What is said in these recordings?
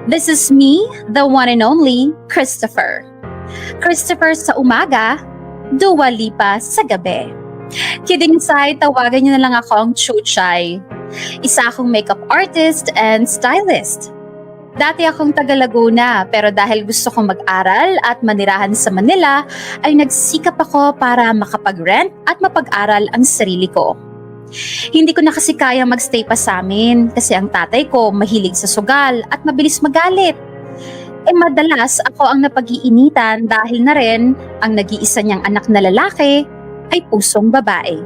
This is me, the one and only Christopher. Christopher sa umaga, Dua Lipa sa gabi. Kidding aside, tawagan niyo na lang akong Chuchay. Isa akong makeup artist and stylist. Dati akong taga Laguna, pero dahil gusto kong mag-aral at manirahan sa Manila, ay nagsikap ako para makapag-rent at mapag-aral ang sarili ko. Hindi ko na kasi kayang magstay pa sa amin kasi ang tatay ko mahilig sa sugal at mabilis magalit. Madalas ako ang napag-iinitan dahil na rin ang nag-iisa niyang anak na lalaki ay pusong babae.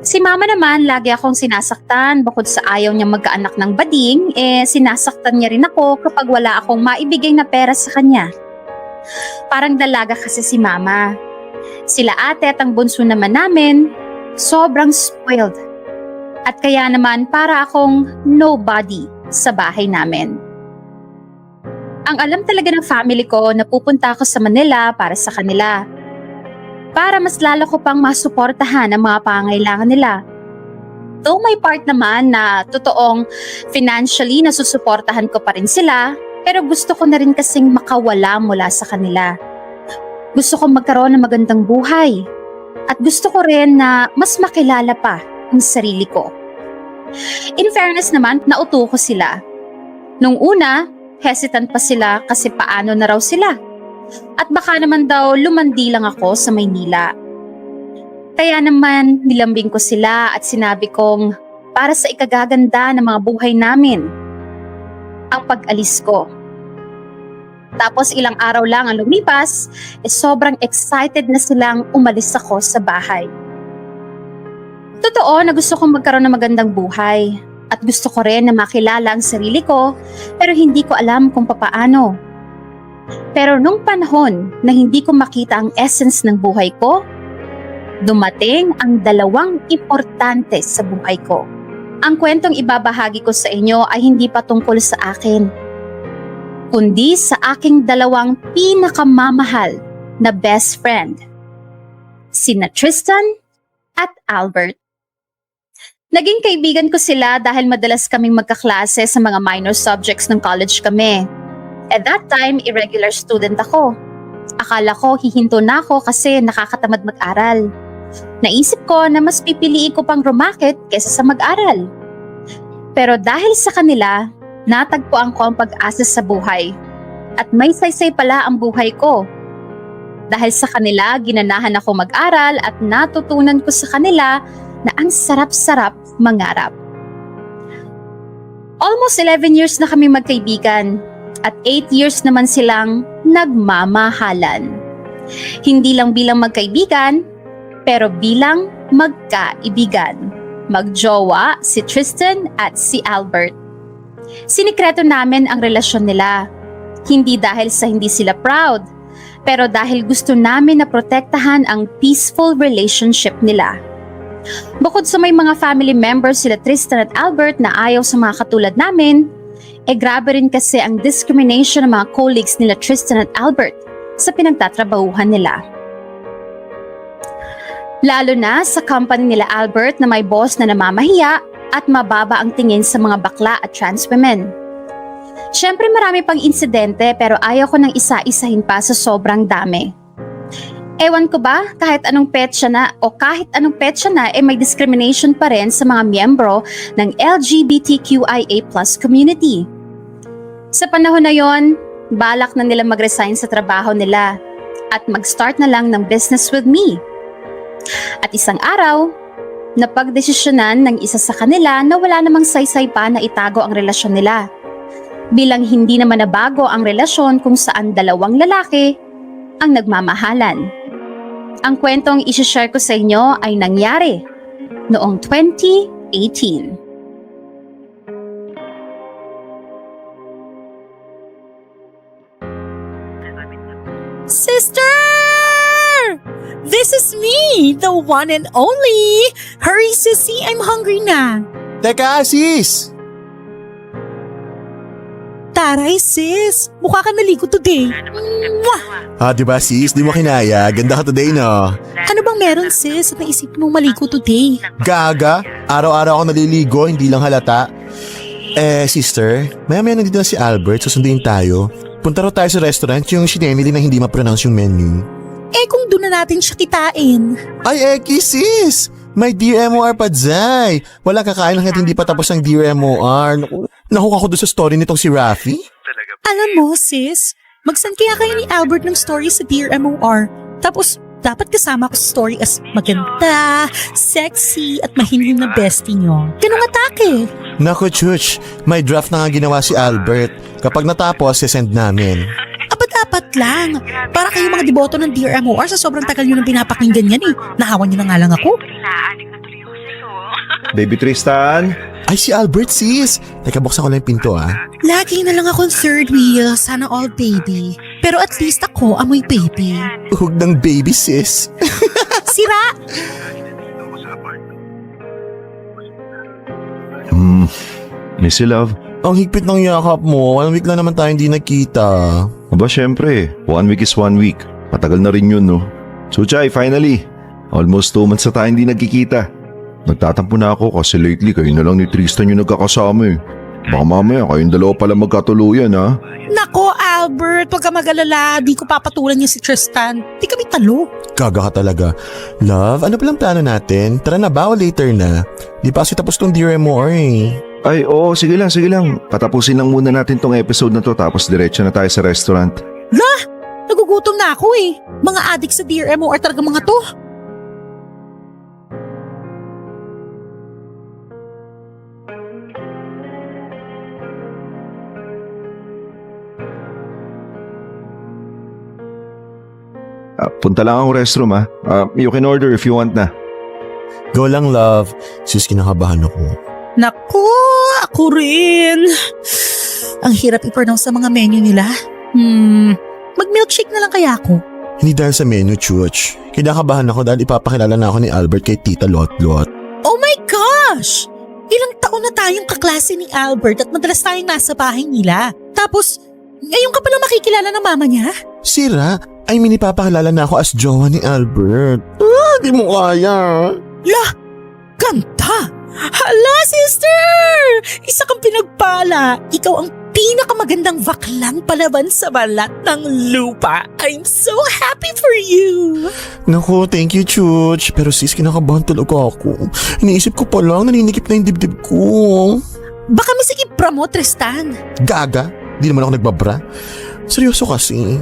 Si mama naman lagi akong sinasaktan bukod sa ayaw niyang magkaanak ng bading, sinasaktan niya rin ako kapag wala akong maibigay na pera sa kanya. Parang dalaga kasi si mama. Sila ate at ang bunso naman namin, sobrang spoiled. At kaya naman para akong nobody sa bahay namin. Ang alam talaga ng family ko na pupunta ako sa Manila para sa kanila. Para mas lalo ko pang masuportahan ang mga pangailangan nila. Though may part naman na totoong financially nasusuportahan ko pa rin sila, pero gusto ko na rin kasing makawala mula sa kanila. Gusto ko magkaroon ng magandang buhay. At gusto ko rin na mas makilala pa ang sarili ko. In fairness naman, nauto ko sila. Nung una, hesitant pa sila kasi paano na raw sila. At baka naman daw lumandi lang ako sa Maynila. Kaya naman nilambing ko sila at sinabi kong para sa ikagaganda ng mga buhay namin ang pag-alis ko. Tapos ilang araw lang ang lumipas, sobrang excited na silang umalis ako sa bahay. Totoo na gusto kong magkaroon ng magandang buhay at gusto ko rin na makilala ang sarili ko pero hindi ko alam kung papaano. Pero nung panahon na hindi ko makita ang essence ng buhay ko, dumating ang dalawang importante sa buhay ko. Ang kwentong ibabahagi ko sa inyo ay hindi pa tungkol sa akin, kundi sa aking dalawang pinakamamahal na best friend, sina Tristan at Albert. Naging kaibigan ko sila dahil madalas kaming magkaklase sa mga minor subjects ng college kami. At that time, irregular student ako. Akala ko hihinto na ako kasi nakakatamad mag-aral. Naisip ko na mas pipiliin ko pang rumakit kaysa sa mag-aral. Pero dahil sa kanila, natagpuan ko ang pag-asa sa buhay. At may saysay pala ang buhay ko. Dahil sa kanila, ginanahan ako mag-aral at natutunan ko sa kanila na ang sarap-sarap mangarap. Almost 11 years na kami magkaibigan at 8 years naman silang nagmamahalan. Hindi lang bilang magkaibigan, pero bilang magkaibigan. Magjowa si Tristan at si Albert. Sinikreto namin ang relasyon nila. Hindi dahil sa hindi sila proud, pero dahil gusto namin na protektahan ang peaceful relationship nila. Bukod sa may mga family members sila Tristan at Albert na ayaw sa mga katulad namin, grabe rin kasi ang discrimination ng mga colleagues nila Tristan at Albert sa pinagtatrabahuhan nila. Lalo na sa company nila Albert na may boss na namamahiya at mababa ang tingin sa mga bakla at trans women. Siyempre marami pang insidente pero ayaw ko nang isa-isahin pa sa sobrang dami. Ewan ko ba, kahit anong petsa na may discrimination pa rin sa mga miyembro ng LGBTQIA+ community. Sa panahon na yon, balak na nila mag-resign sa trabaho nila at mag-start na lang ng business with me. At isang araw, napagdesisyonan ng isa sa kanila na wala namang saysay pa na itago ang relasyon nila. Bilang hindi naman nabago ang relasyon kung saan dalawang lalaki ang nagmamahalan. Ang kwentong isi-share ko sa inyo ay nangyari noong 2018. Sister! This is me, the one and only! Hurry, sissy, I'm hungry na. Teka, sis! Taray, sis. Mukha ka naligo today. Mwah! Diba sis, di mo kinaya. Ganda ka today, no? Ano bang meron, sis, at naisip mong maligo today? Gaga, araw-araw ako naliligo, hindi lang halata. Sister, maya-maya nandito na si Albert, susunduin tayo. Punta raw tayo sa restaurant, yung Emily na hindi ma-pronounce yung menu. Kung doon na natin siya kitain. Ay, sis! May Dear MOR pa, Zay! Walang kakain hanggat hindi pa tapos ang Dear MOR. Nahook ako doon sa story nitong si Rafi. Alam mo, sis, mag-send kaya kayo ni Albert ng story sa Dear MOR. Tapos, dapat kasama ko sa story as maganda, sexy, at mahilig na bestie nyo. Ganong atake. Naku, Chuch, may draft na nga ginawa si Albert. Kapag natapos, sisend namin. Dapat lang. Para kayo mga deboto ng Dear MOR sa sobrang tagal nyo nang pinapakinggan yan eh. Nahawan nyo na nga lang ako. Baby Tristan? Ay, si Albert, sis! Teka, buksan ko lang yung pinto, Lagi na lang akong third wheel, sana all baby. Pero at least ako amoy baby. Huwag ng baby, sis. Sira! Missy Love? Ang higpit ng yakap mo. 1 week lang naman tayo hindi nakita. Aba syempre, 1 week is 1 week. Matagal na rin yun, no? So Chay, finally, almost 2 months na tayo hindi nagkikita. Nagtatampo na ako kasi lately kayo na lang ni Tristan yung nagkakasama eh. Baka mamaya kayong dalawa pala magkatuluyan, ha? Nako, Albert, huwag ka mag-alala. Di ko papatulan niya si Tristan. Di kami talo. Gaga ka talaga. Love, ano palang plano natin? Tara na ba o later na? Di pa kasi tapos tong Dear MOR eh. Ay, oo, sige lang, sige lang. Patapusin lang muna natin tong episode na to tapos diretso na tayo sa restaurant. Nagugutom na ako eh. Mga adik sa Dear MOR talaga mga to. Punta lang akong restroom, ha? You can order if you want na. Go lang, love. Sis, kinakabahan ako. Naku, ako rin. Ang hirap i-pronounce sa mga menu nila. Mag-milkshake na lang kaya ako. Hindi dahil sa menu, Chuch. Kinakabahan ako dahil ipapakilala na ako ni Albert kay Tita Lotlot. Oh my gosh! Ilang taon na tayong kaklase ni Albert at madalas tayong nasa bahay nila. Tapos, ngayon ka pala makikilala ng mama niya? Sira, I mean ipapakilala na ako as jowa ni Albert. Di mo kaya. Ganda! Hala, sister! Isa kang pinagpala. Ikaw ang pinakamagandang baklang palaban sa balat ng lupa. I'm so happy for you! Naku, thank you, Chuch. Pero sis, kinakabahan talaga ako. Iniisip ko pa lang, naninikip na yung dibdib ko. Baka may sikipra mo, Tristan. Gaga? Di naman ako nagbabra. Seryoso kasi.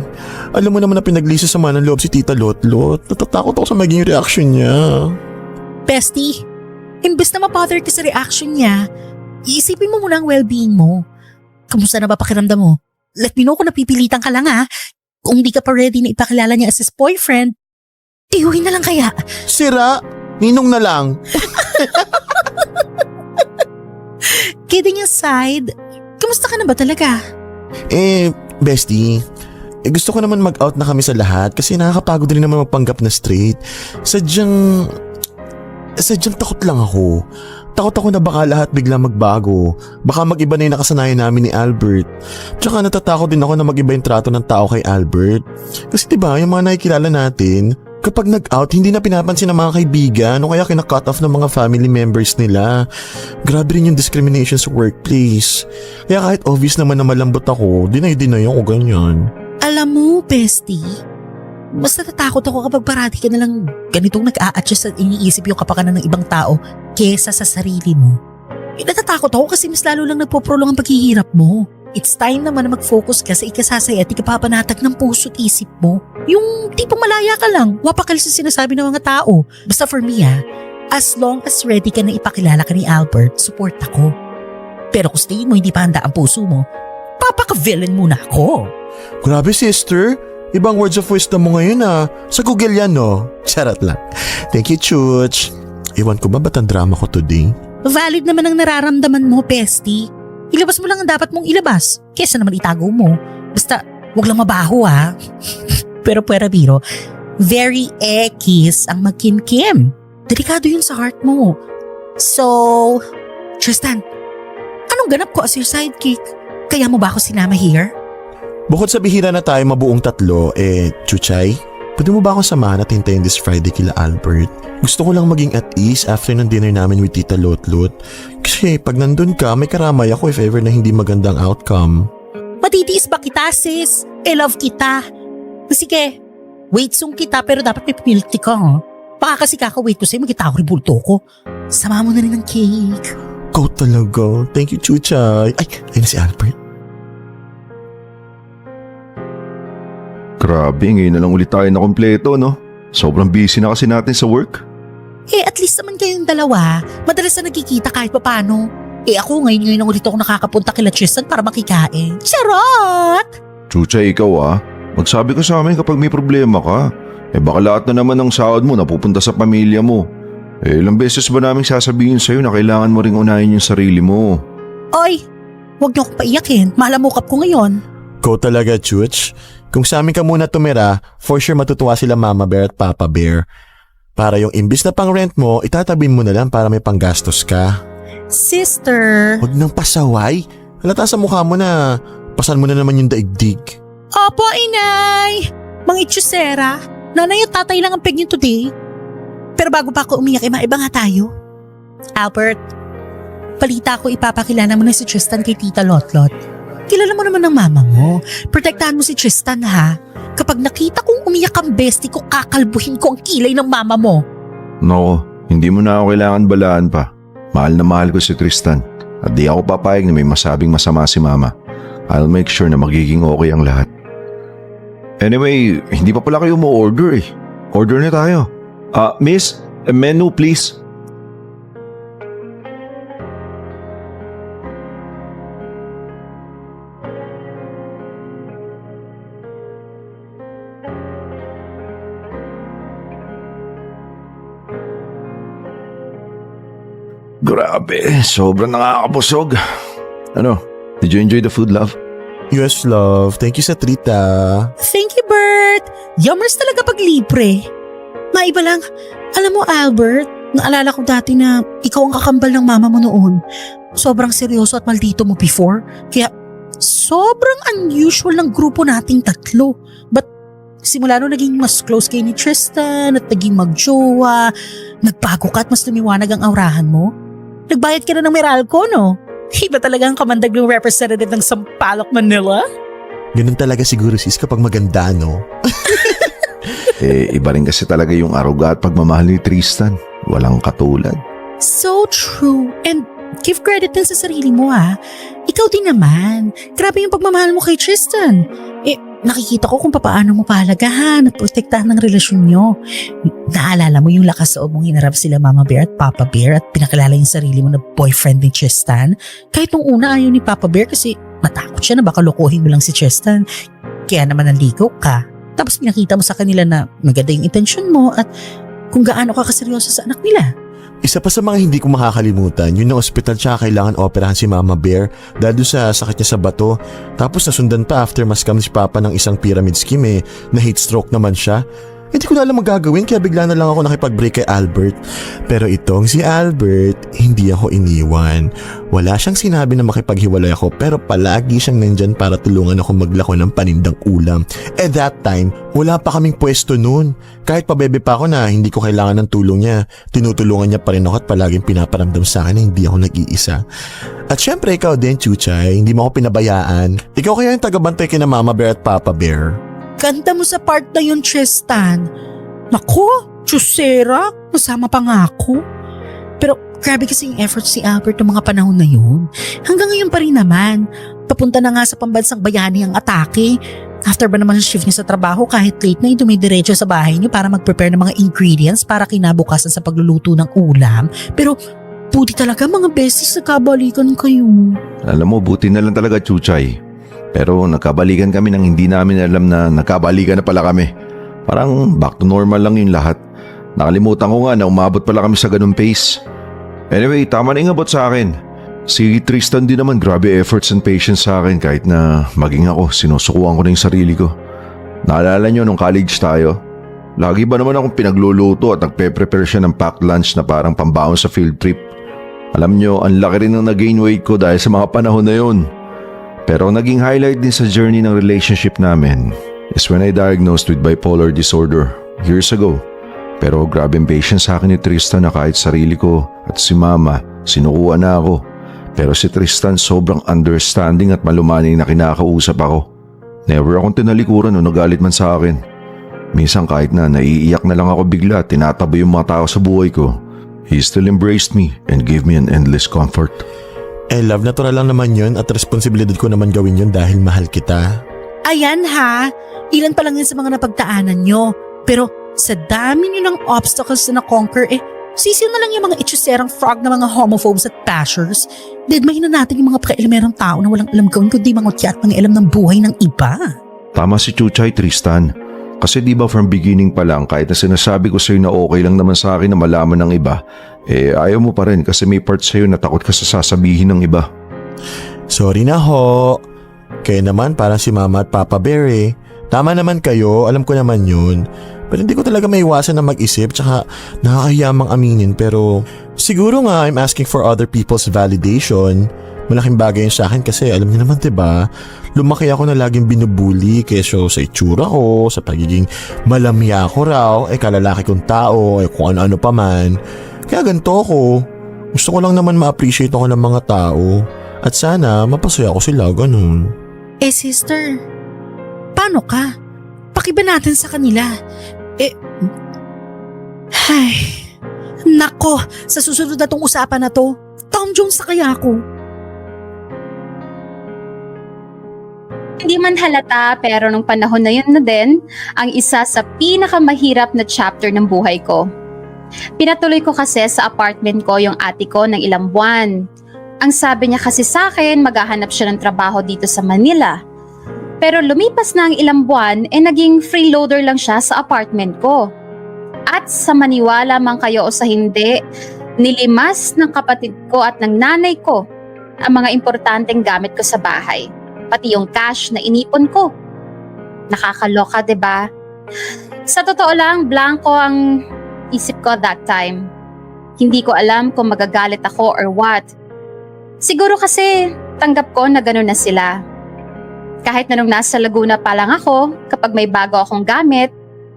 Alam mo naman na pinaglisa sa ng loob si Tita Lotlot. Natatakot ako sa maging reaction niya. Bestie, imbes na mabother ka sa reaction niya, iisipin mo muna ang well-being mo. Kamusta na ba pakiramdam mo? Let me know kung napipilitan ka lang ha. Kung di ka pa ready na ipakilala niya as his boyfriend, tiyuhin na lang kaya. Sira, ninong na lang. Kidding aside, kamusta ka na ba talaga? Bestie, gusto ko naman mag-out na kami sa lahat kasi nakakapagod rin naman magpanggap na straight. Sadyang takot lang ako. Takot ako na baka lahat bigla magbago. Baka mag-iba na yung nakasanayan namin ni Albert. Tsaka natatakot din ako na mag-iba yung trato ng tao kay Albert. Kasi diba, yung mga nakikilala natin, kapag nag-out, hindi na pinapansin ng mga kaibigan o kaya kina-cut off ng mga family members nila. Grabe rin yung discrimination sa workplace. Kaya kahit obvious naman na malambot ako, dinay-dinay ako ganyan. Alam mo, bestie, mas natatakot ako kapag parati ka na lang ganitong nag-a-adjust at iniisip yung kapakanan ng ibang tao kesa sa sarili mo. Natatakot ako kasi mas lalo lang nagpo-prolong ang paghihirap mo. It's time naman na mag-focus ka sa ikasasaya at ikapapanatag ng puso't isip mo. Yung tipong malaya ka lang, wapakal sa sinasabi ng mga tao. Basta for me as long as ready ka na ipakilala ka ni Albert, support ako. Pero kung tingin mo hindi pa handa ang puso mo, papaka-villain muna ako. Grabe sister, ibang words of wisdom mo ngayon Sa Google yan Charot lang. Thank you, Chuch. Iwan ko ba ba't ang drama ko today? Valid naman ang nararamdaman mo, bestie. Ilabas mo lang ang dapat mong ilabas, kesa naman itago mo. Basta, wag lang mabaho Pero puwera biro, very ekis ang magkim-kim. Delikado yun sa heart mo. So, Tristan, anong ganap ko as your sidekick? Kaya mo ba ako sinama here? Bukod sa bihira na tayo mabuong tatlo, Chuchay, Pwede mo ba akong samahan at hintayin this Friday kila Albert? Gusto ko lang maging at ease after ng dinner namin with Tita Lotlot. Kasi pag nandun ka, may karamay ako if ever na hindi magandang outcome. Matitiis ba kita, sis? Love kita. Sige, wait song kita pero dapat may pumilti ka, ha? Baka kasi kaka-wait ko sa'yo, magkita ako rin bulto ko. Sama mo na rin ng cake. Ikaw talaga. Thank you, Chuchay. Ay, ayun na si Albert. Grabe, ngayon na lang ulit tayo na kompleto, no? Sobrang busy na kasi natin sa work. At least naman kayong dalawa, madalas na nagkikita kahit papano. Ako ngayon lang ulit ako nakakapunta kila Tristan para makikain. Charot! Chuchay, ikaw magsabi ka sa amin kapag may problema ka. Baka lahat na naman ng sahod mo napupunta sa pamilya mo. Ilang beses ba namin sasabihin sa'yo na kailangan mo ring unahin yung sarili mo? Oy, huwag niyo akong paiyakin. Malamukap ko ngayon. Ikaw talaga, Chuch. Kung sa amin ka muna tumira, for sure matutuwa sila Mama Bear at Papa Bear. Para yung imbis na pang rent mo, itatabin mo na lang para may panggastos ka. Sister. Huwag nang pasaway. Halata sa mukha mo na pasan mo na naman yung daigdig. Opo, inay. Mga itsusera. Nanay at tatay lang ang peg niyo today. Pero bago pa ako umiyak, maiba nga tayo. Albert, balita ko ipapakilala mo na si Tristan kay Tita Lotlot. Kilala mo naman ng mama mo. Protektahan mo si Tristan, ha? Kapag nakita kong umiyak ang bestie ko, kakalbuhin ko ang kilay ng mama mo. No, hindi mo na ako kailangan balaan pa. Mahal na mahal ko si Tristan. At di ako papayag na may masabing masama si mama. I'll make sure na magiging okay ang lahat. Anyway, hindi pa pala kayo mo-order eh. Order na tayo. Miss, a menu please. Grabe, sobrang nakakabusog. Ano, did you enjoy the food, love? Yes, love. Thank you sa treat, Thank you, Bert. Yummers talaga pag libre. Maiba lang, alam mo Albert, naalala ko dati na ikaw ang kakambal ng mama mo noon. Sobrang seryoso at maldito mo before. Kaya sobrang unusual ng grupo nating tatlo. But simula nung naging mas close kay ni Tristan at naging magjowa, nagbago ka at mas lumiwanag ang aurahan mo. Nagbayad ka na ng Meralco, no? Iba talaga ang kamandag ng representative ng Sampaloc, Manila? Ganun talaga siguro sis kapag maganda, no? Iba rin kasi talaga yung aruga at pagmamahal ni Tristan. Walang katulad. So true. And give credit din sa sarili mo, ha. Ikaw din naman. Grabe yung pagmamahal mo kay Tristan. Nakikita ko kung paano mo pahalagahan at protektahan ng relasyon nyo. Naalala mo yung lakas sa mong hinarap sila Mama Bear at Papa Bear at pinakilala yung sarili mo na boyfriend ni Tristan. Kahit nung una ayaw ni Papa Bear kasi natakot siya na baka lokohin mo lang si Tristan. Kaya naman naligaw ka. Tapos pinakita mo sa kanila na maganda yung intention mo at kung gaano ka kaseryoso sa anak nila. Isa pa sa mga hindi ko makakalimutan, yun na ospital siya kailangan operahan si Mama Bear dahil sa sakit niya sa bato. Tapos nasundan pa after maskam si Papa ng isang pyramid scheme na heat stroke naman siya. Hindi ko na alam magagawin kaya bigla na lang ako nakipag-break kay Albert. Pero itong si Albert, hindi ako iniwan. Wala siyang sinabi na makipaghiwalay ako pero palagi siyang nandyan para tulungan ako maglako ng panindang ulam. At that time, wala pa kaming pwesto noon. Kahit pabebe pa ako na hindi ko kailangan ng tulong niya, tinutulungan niya pa rin ako at palaging pinaparamdam sa akin na hindi ako nag-iisa. At syempre ikaw din, Chuchay, hindi mo ako pinabayaan. Ikaw kaya yung tagabantay kina Mama Bear at Papa Bear. Ganda mo sa part na yun, Tristan. Naku, Chusera, masama pa nga ako. Pero grabe kasi yung effort si Albert ng mga panahon na yun. Hanggang ngayon pa rin naman. Papunta na nga sa pambansang bayani ang atake. After ba naman ang shift niya sa trabaho, kahit late na dumidiretso sa bahay niyo para mag-prepare ng mga ingredients para kinabukasan sa pagluluto ng ulam. Pero buti talaga mga beses nagkabalikan kayo. Alam mo, buti na lang talaga, Chuchay. Pero nagkabalikan kami nang hindi namin alam na nagkabalikan na pala kami. Parang back to normal lang yung lahat. Nakalimutan ko nga na umabot pala kami sa ganung pace. Anyway, tama na yung abot sa akin. Si Tristan din naman grabe efforts and patience sa akin kahit na maging ako, sinusukuan ko na yung sarili ko. Naalala nyo nung college tayo? Lagi ba naman akong pinagluluto at nagpe-prepare siya ng packed lunch na parang pambaon sa field trip? Alam nyo, ang laki rin ng nag-gain weight ko dahil sa mga panahon na yun. Pero naging highlight din sa journey ng relationship namin, is when I diagnosed with bipolar disorder years ago. Pero grabing patient sa akin ni Tristan na kahit sarili ko at si Mama, sinukuan na ako. Pero si Tristan sobrang understanding at malumanay na kinakausap ako. Never akong tinalikuran o nagalit man sa akin. Minsan kahit na naiiyak na lang ako bigla at tinataboy yung mga tao sa buhay ko, he still embraced me and gave me an endless comfort. Love, natural lang naman yun at responsibilidad ko naman gawin yun dahil mahal kita. Ayan ha, ilan pa lang yun sa mga napagdaanan nyo. Pero sa dami nyo ng obstacles na na-conquer sisiw na lang yung mga itsuserang frog na mga homophobes at bashers. Deadmahin na natin yung mga pakailamerang tao na walang alam gawin kundi mangutya at mangialam ng buhay ng iba. Tama si Chuchay, Tristan. Kasi di ba from beginning pa lang kahit na sinasabi ko sa'yo na okay lang naman sa akin na malaman ng iba, ayaw mo pa rin kasi may part sa'yo na takot ka sa sasabihin ng iba. Sorry na ho. Kayo naman parang si Mama at Papa Bear eh. Tama naman kayo, alam ko naman yun. Pero hindi ko talaga maiwasan na mag-isip tsaka nakakahiyamang aminin pero siguro nga I'm asking for other people's validation. Malaking bagay yun sa akin kasi alam niyo naman diba, lumaki ako na laging binubuli keso sa itsura ko, sa pagiging malamya ko raw, kalalaki kong tao, kung ano-ano pa man. Kaya ganito ako. Gusto ko lang naman ma-appreciate ako ng mga tao at sana mapasaya ko sila, ganun. Sister, paano ka? Pakiba natin sa kanila. Nako, sa susunod na tong usapan na to, Tom Jones na kaya ako. Hindi man halata pero nung panahon na yun na din, ang isa sa pinakamahirap na chapter ng buhay ko. Pinatuloy ko kasi sa apartment ko yung ate ko ng ilang buwan. Ang sabi niya kasi sa akin, maghahanap siya ng trabaho dito sa Manila. Pero lumipas na ang ilang buwan, naging freeloader lang siya sa apartment ko. At sa maniwala man kayo o sa hindi, nilimas ng kapatid ko at ng nanay ko ang mga importanteng gamit ko sa bahay. Pati yung cash na inipon ko. Nakakaloka, 'di ba? Sa totoo lang, blanco ang isip ko that time. Hindi ko alam kung magagalit ako or what. Siguro kasi tanggap ko na gano'n na sila. Kahit na nung nasa Laguna pa lang ako, kapag may bago akong gamit,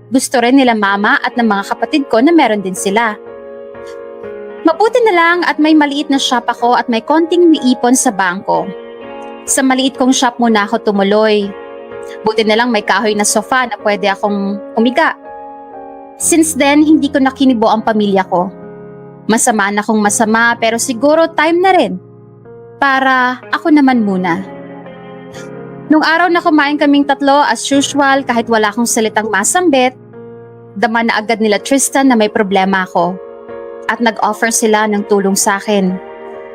gusto rin nila mama at ng mga kapatid ko na meron din sila. Mabuti na lang at may maliit na shop ako at may konting naipon sa bangko. Sa maliit kong shop muna ako tumuloy. Buti na lang may kahoy na sofa na pwede akong umiga. Since then, hindi ko nakinibo ang pamilya ko. Masama na akong masama pero siguro time na rin para ako naman muna. Nung araw na kumain kaming tatlo as usual kahit wala akong salitang masambit, dama na agad nila Tristan na may problema ako at nag-offer sila ng tulong sa akin.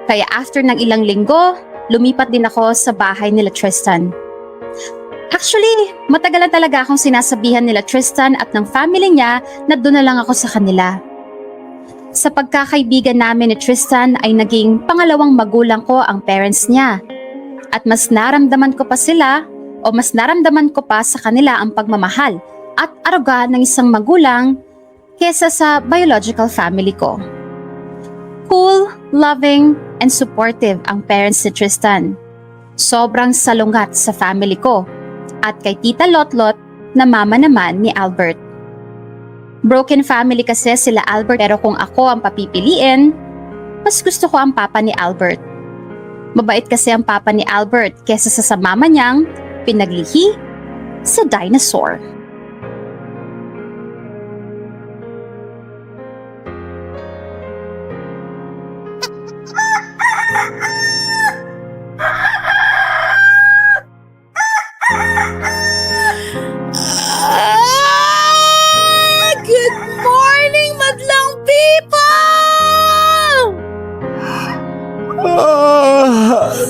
Kaya after ng ilang linggo, lumipat din ako sa bahay nila Tristan. Actually, matagal na talaga akong sinasabihan nila Tristan at ng family niya na doon na lang ako sa kanila. Sa pagkakaibigan namin ni Tristan ay naging pangalawang magulang ko ang parents niya. At mas naramdaman ko pa sa kanila ang pagmamahal at aruga ng isang magulang kesa sa biological family ko. Cool, loving, and supportive ang parents ni Tristan. Sobrang salungat sa family ko at kay Tita Lotlot na mama naman ni Albert. Broken family kasi sila Albert pero kung ako ang papipiliin, mas gusto ko ang papa ni Albert. Mabait kasi ang papa ni Albert kesa sa mama niyang pinaglihi sa dinosaur. Good morning, madlang people!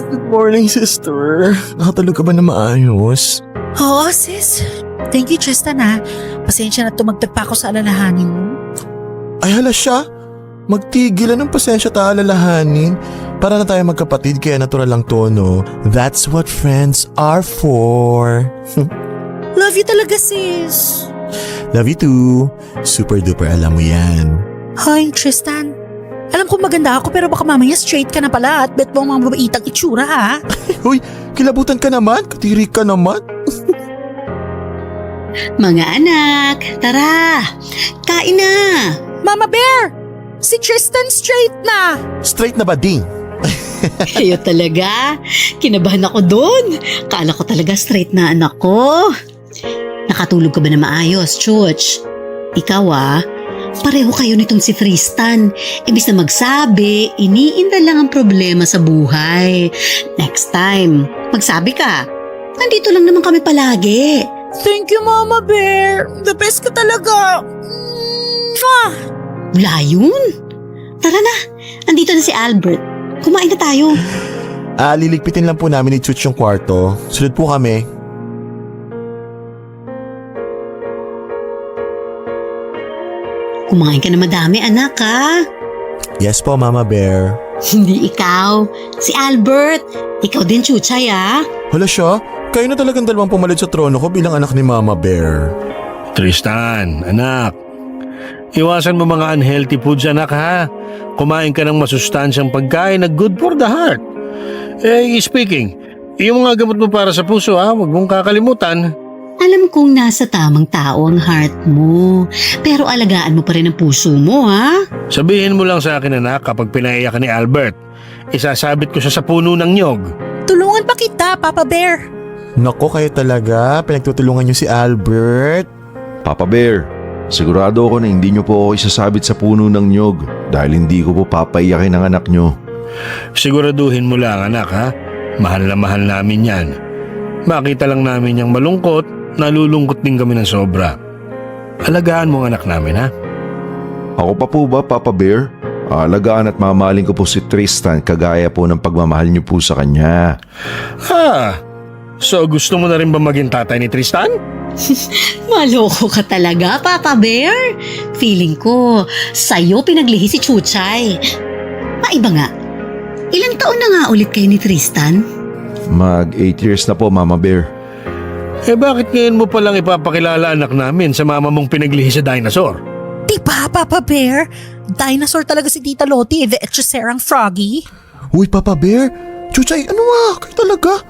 Good morning, sister. Nakatulog ka ba na maayos? Oo, sis. Thank you, Tristan ha. Pasensya na tumagtag pa ako sa alalahanin mo. Ay hala siya. Magtigilan ng pasensya ta alalahanin. Para na tayo magkapatid kaya natural lang to, no? That's what friends are for. Love you talaga, sis. Love you too. Super duper alam mo yan. Hi, Tristan. Alam ko maganda ako pero baka mamaya straight ka na pala at bet mo ang mga babaitang itsura ha. Hoy, kilabutan ka naman. Katiri ka naman. Mga anak, tara! Kain na! Mama Bear! Si Tristan straight na! Straight na ba, Ding? Kayo talaga. Kinabahan ako doon. Kala ko talaga straight na anak ko. Nakatulog ka ba na maayos, Chuch? Ikaw pareho kayo nitong si Tristan. Ibig na magsabi, iniinda lang ang problema sa buhay. Next time, magsabi ka. Nandito lang naman kami palagi. Thank you, Mama Bear! The best ka talaga! Wala yun. Tara na, andito na si Albert. Kumain na tayo. Liligpitin lang po namin ni Chuch yung kwarto. Sunod po kami. Kumain ka na madami, anak, ha? Yes po, Mama Bear. Hindi ikaw. Si Albert. Ikaw din, Chuchay, ha? Hala siya, kayo na talagang dalawang pumalit sa trono ko bilang anak ni Mama Bear. Tristan, anak. Iwasan mo mga unhealthy foods, anak, ha? Kumain ka ng masustansyang pagkain na good for the heart. Speaking, yung mga gamot mo para sa puso, ha? Huwag mong kakalimutan. Alam kong nasa tamang tao ang heart mo. Pero alagaan mo pa rin ang puso mo, ha? Sabihin mo lang sa akin, anak, kapag pinaiyak ka ni Albert, isasabit ko siya sa puno ng nyog. Tulungan pa kita, Papa Bear! Nako, kayo talaga, pinagtutulungan niyo si Albert. Papa Bear, sigurado ako na hindi nyo po ako isasabit sa puno ng nyog dahil hindi ko po papaiyakin ang anak nyo. Siguraduhin mo lang, anak, ha? Mahal na mahal namin yan. Makita lang namin yung malungkot, nalulungkot din kami ng sobra. Alagaan mo ang anak namin, ha? Ako pa po ba, Papa Bear? Alagaan at mamahalin ko po si Tristan kagaya po ng pagmamahal niyo po sa kanya. So gusto mo na rin ba maging tatay ni Tristan? Maloko ka talaga, Papa Bear. Feeling ko, sa'yo pinaglihi si Chuchay. Maiba nga. Ilang taon na nga ulit kayo ni Tristan? Mag 8 years na po, Mama Bear. Bakit ngayon mo palang ipapakilala anak namin sa mama mong pinaglihi sa dinosaur? Di ba, Papa Bear? Dinosaur talaga si Tita Lottie, the Echeserang Froggy. Uy, Papa Bear, Chuchay, ano kayo talaga?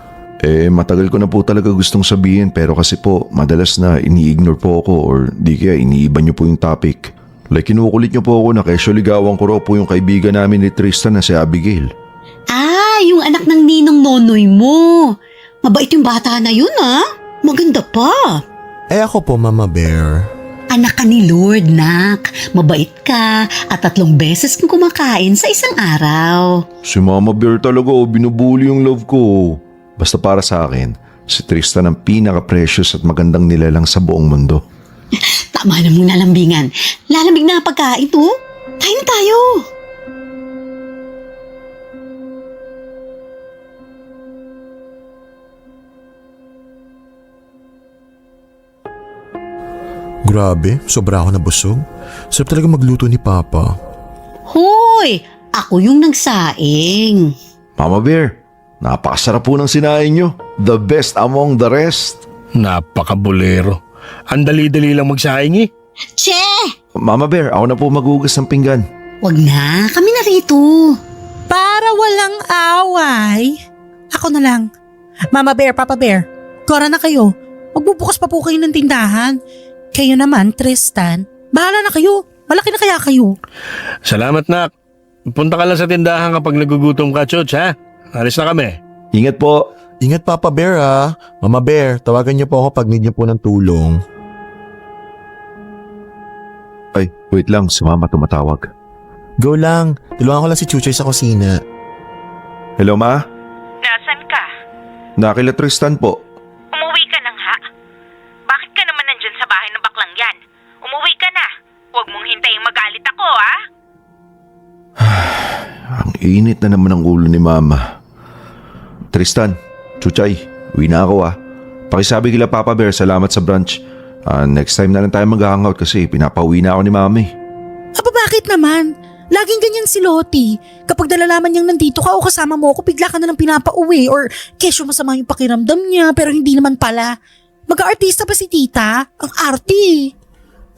Matagal ko na po talaga gustong sabihin pero kasi po madalas na ini-ignore po ako or di kaya iniiba niyo po yung topic. Like kinukulit niyo po ako na kesyo ligawan ko raw po yung kaibigan namin ni Tristan na si Abigail. Yung anak ng ninong nonoy mo. Mabait yung bata na yun, ha? Maganda pa. Ako po, Mama Bear. Anak ka ni Lord, nak. Mabait ka at 3 beses kang kumakain sa isang araw. Si Mama Bear talaga binubuli yung love ko. Basta para sa akin, si Tristan ang pinaka-precious at magandang nilalang sa buong mundo. Tama na muna lambingan. Lalamig na ang pagkain, to. Kain na tayo. Grabe, sobra ako nabusog. Sarap talaga magluto ni Papa. Hoy, ako yung nagsaing. Mama Bear, napakasarap po ng sinain nyo. The best among the rest. Napakabulero. Ang dali-dali lang magsaing eh. Che! Mama Bear, ako na po maghugas ng pinggan. Wag na, kami na rito. Para walang away. Ako na lang. Mama Bear, Papa Bear, kora na kayo. Magbubukas pa po kayo ng tindahan. Kayo naman, Tristan, bahala na kayo. Malaki na kaya kayo. Salamat, nak. Punta ka lang sa tindahan kapag nagugutom ka, Chuch, ha? Alis na kami. Ingat po. Ingat, Papa Bear, ha? Mama Bear, tawagan niyo po ako pag need niyo po ng tulong. Ay, wait lang, si Mama tumatawag. Go lang, tulungan ko lang si Chuchay sa kusina. Hello, Ma? Nasaan ka? Nakila Tristan po. Umuwi ka nang ha? Bakit ka naman nandyan sa bahay ng baklang yan? Umuwi ka na. Huwag mong hintayin magalit ako, ha? Ang init na naman ang ulo ni Mama. Tristan, Chuchay, uwi na ako Pakisabi kila Papa Bear, salamat sa brunch. Next time na lang tayo mag-hangout kasi pinapauwi na ako ni Mami. Aba bakit naman? Laging ganyan si Lottie. Kapag nalalaman niyang nandito ka o kasama mo ako, bigla ka na lang pinapauwi or kesyo masama yung pakiramdam niya pero hindi naman pala. Mag-aartista pa si tita? Ang arty.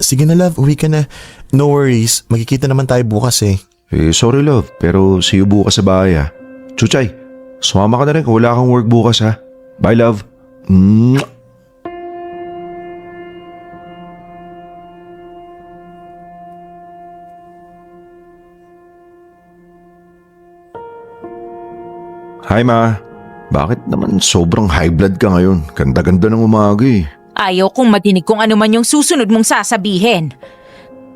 Sige na, love, uwi ka na. No worries, magkikita naman tayo bukas eh. Sorry love, pero see you bukas sa bahay Chuchay, sumama ka na rin kung wala kang work bukas Bye love. Mwah! Hi ma, bakit naman sobrang high blood ka ngayon? Ganda-ganda ng umaga eh. Ayaw kong madinig kung ano man yung susunod mong sasabihin.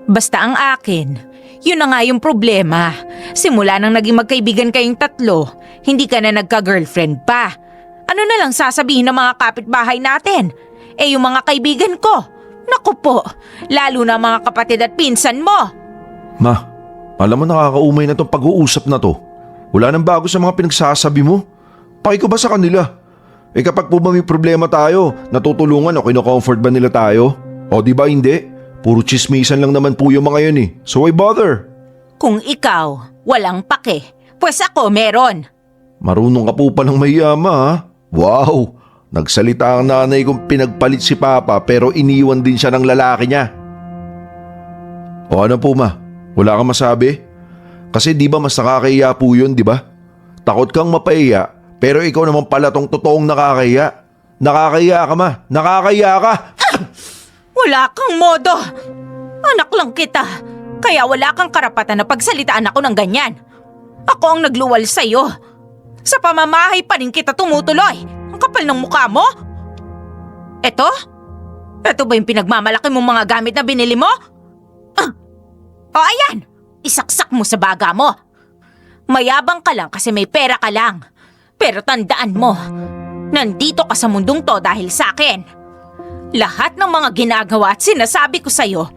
Basta ang akin, yun na nga yung problema. Simula nang naging magkaibigan kayong tatlo, hindi ka na nagka-girlfriend pa. Ano na lang sasabihin ng mga kapitbahay natin? Eh yung mga kaibigan ko, naku po, lalo na mga kapatid at pinsan mo. Ma, alam mo nakakaumay na tong pag-uusap na to. Wala nang bago sa mga pinagsasabi mo. Paki ko ba sa kanila? Eh kapag po ba may problema tayo, natutulungan o kino-comfort ba nila tayo? O di ba hindi? Puro chismisan lang naman po yung mga yun eh. So why bother? Kung ikaw, walang pake, pues ako meron. Marunong ka po palang mayama ha? Wow! Nagsalita ang nanay kong pinagpalit si Papa pero iniwan din siya ng lalaki niya. O ano po ma? Wala kang masabi? Kasi di ba mas nakakahiya po yun, di ba? Takot kang mapahiya pero ikaw naman pala tong totoong nakakahiya. Nakakahiya ka ma! Nakakahiya ka! Wala kang modo. Anak lang kita, kaya wala kang karapatan na pagsalitaan ako ng ganyan. Ako ang nagluwal sa'yo. Sa pamamahay pa rin kita tumutuloy. Ang kapal ng mukha mo. Eto? Eto ba yung pinagmamalaki mong mga gamit na binili mo? O ayan, isaksak mo sa baga mo. Mayabang ka lang kasi may pera ka lang. Pero tandaan mo, nandito ka sa mundong to dahil sa akin. Lahat ng mga ginagawa at sinasabi ko sa'yo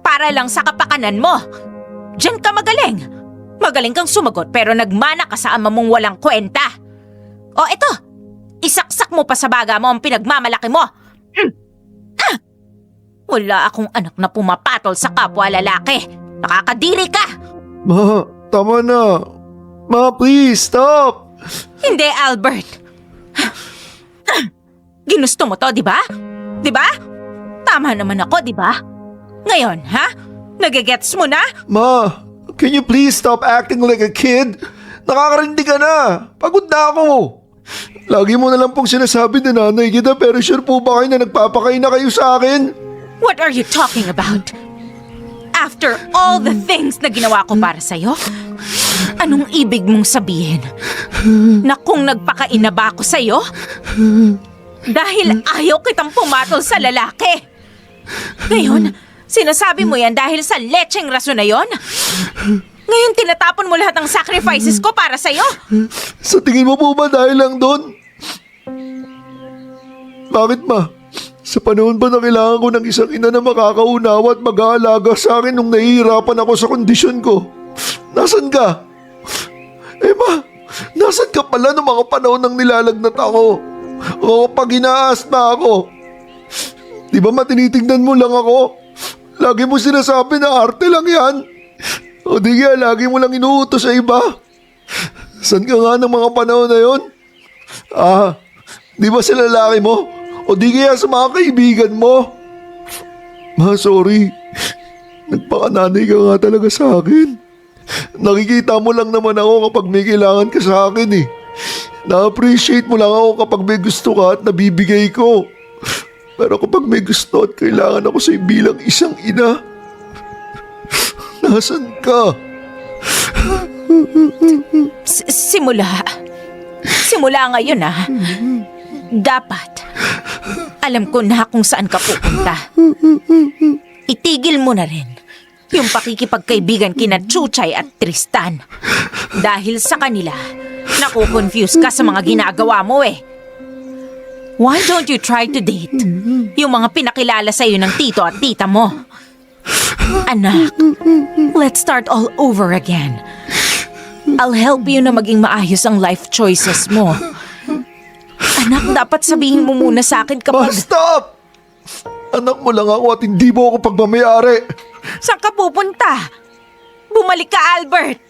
para lang sa kapakanan mo. Diyan ka magaling. Magaling kang sumagot pero nagmana ka sa ama mong walang kwenta. O eto, isaksak mo pa sa baga mo ang pinagmamalaki mo. Wala akong anak na pumapatol sa kapwa lalaki. Nakakadiri ka! Ma, tama na. Ma, please, stop! Hindi, Albert. Ginusto mo to, di ba? Di ba? Tama naman ako, di ba? Ngayon, ha? Nagigets mo na? Ma, can you please stop acting like a kid? Nakakarindi ka na. Pagod na ako. Lagi mo na lang pong sinasabi na nanay kita pero sure po ba kayo na nagpapakain na kayo sa akin? What are you talking about? After all the things na ginawa ko para sa'yo, anong ibig mong sabihin? Na kung nagpakain na ba ako sa'yo? Dahil ayaw kitang pumatol sa lalaki. Ngayon, sinasabi mo yan dahil sa lecheng rason na yon? Ngayon tinatapon mo lahat ng sacrifices ko para sa'yo? Sa tingin mo po ba dahil lang doon? Bakit ma? Sa panahon ba na kailangan ko ng isang ina na makakaunawa at mag-aalaga sa akin nung nahihirapan ako sa kondisyon ko? Nasaan ka? Eh ma, nasaan ka pala nung mga panahon nang nilalagnat ako? O pag inaasma ako? Di ba matinitingnan mo lang ako? Lagi mo sinasabi na arte lang yan. O di kaya lagi mo lang inuutos sa iba. Saan ka nga ng mga panahon na yon? Di ba sa lalaki mo? O di kaya sa mga kaibigan mo? Ma, sorry. Nagpakananay ka nga talaga sa akin. Nakikita mo lang naman ako kapag may kailangan ka sa akin eh. Na-appreciate mo lang ako kapag may gusto ka at nabibigay ko. Pero kapag may gusto at kailangan ako sa'yo bilang isang ina, nasan ka? Simula ngayon dapat alam ko na kung saan ka pupunta. Itigil mo na rin yung pakikipagkaibigan kina Chuchay at Tristan. Dahil sa kanila, nakukonfuse ka sa mga ginagawa mo eh. Why don't you try to date yung mga pinakilala sa'yo ng tito at tita mo? Anak, let's start all over again. I'll help you na maging maayos ang life choices mo. Anak, dapat sabihin mo muna sa akin Ma, kapag... stop! Anak mo lang ako at hindi mo ako pagmamayari. Saan ka pupunta? Bumalik ka, Albert!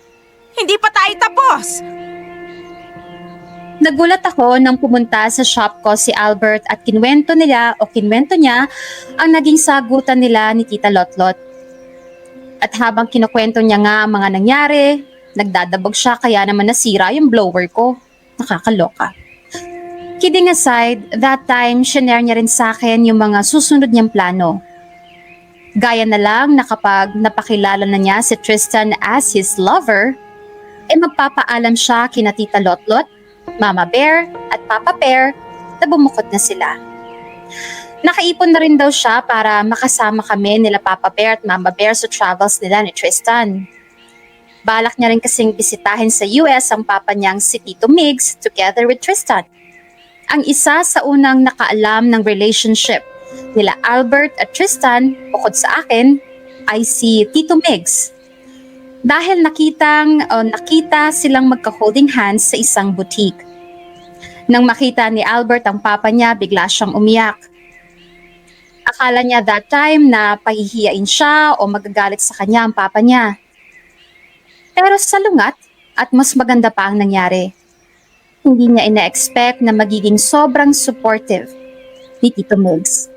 Hindi pa tayo tapos! Nagulat ako nang pumunta sa shop ko si Albert at kinwento niya ang naging sagutan nila ni Tita Lotlot. At habang kinukwento niya nga ang mga nangyari, nagdadabog siya kaya naman nasira yung blower ko. Nakakaloka. Kidding aside, that time, shinare niya rin sa akin yung mga susunod niyang plano. Gaya na lang na kapag napakilala na niya si Tristan as his lover, magpapaalam siya kina Tita Lotlot Mama Bear at Papa Bear na bumukod na sila. Nakaipon na rin daw siya para makasama kami nila Papa Bear at Mama Bear sa travels nila ni Tristan. Balak niya rin kasing bisitahin sa US ang papa niyang si Tito Migs together with Tristan. Ang isa sa unang nakaalam ng relationship nila Albert at Tristan, bukod sa akin, ay si Tito Migs. Dahil nakita silang magka-holding hands sa isang boutique. Nang makita ni Albert ang papa niya, bigla siyang umiyak. Akala niya that time na pahihiyain siya o magagalit sa kanya ang papa niya. Pero salungat at mas maganda pa ang nangyari. Hindi niya ina-expect na magiging sobrang supportive ni Tito Migs.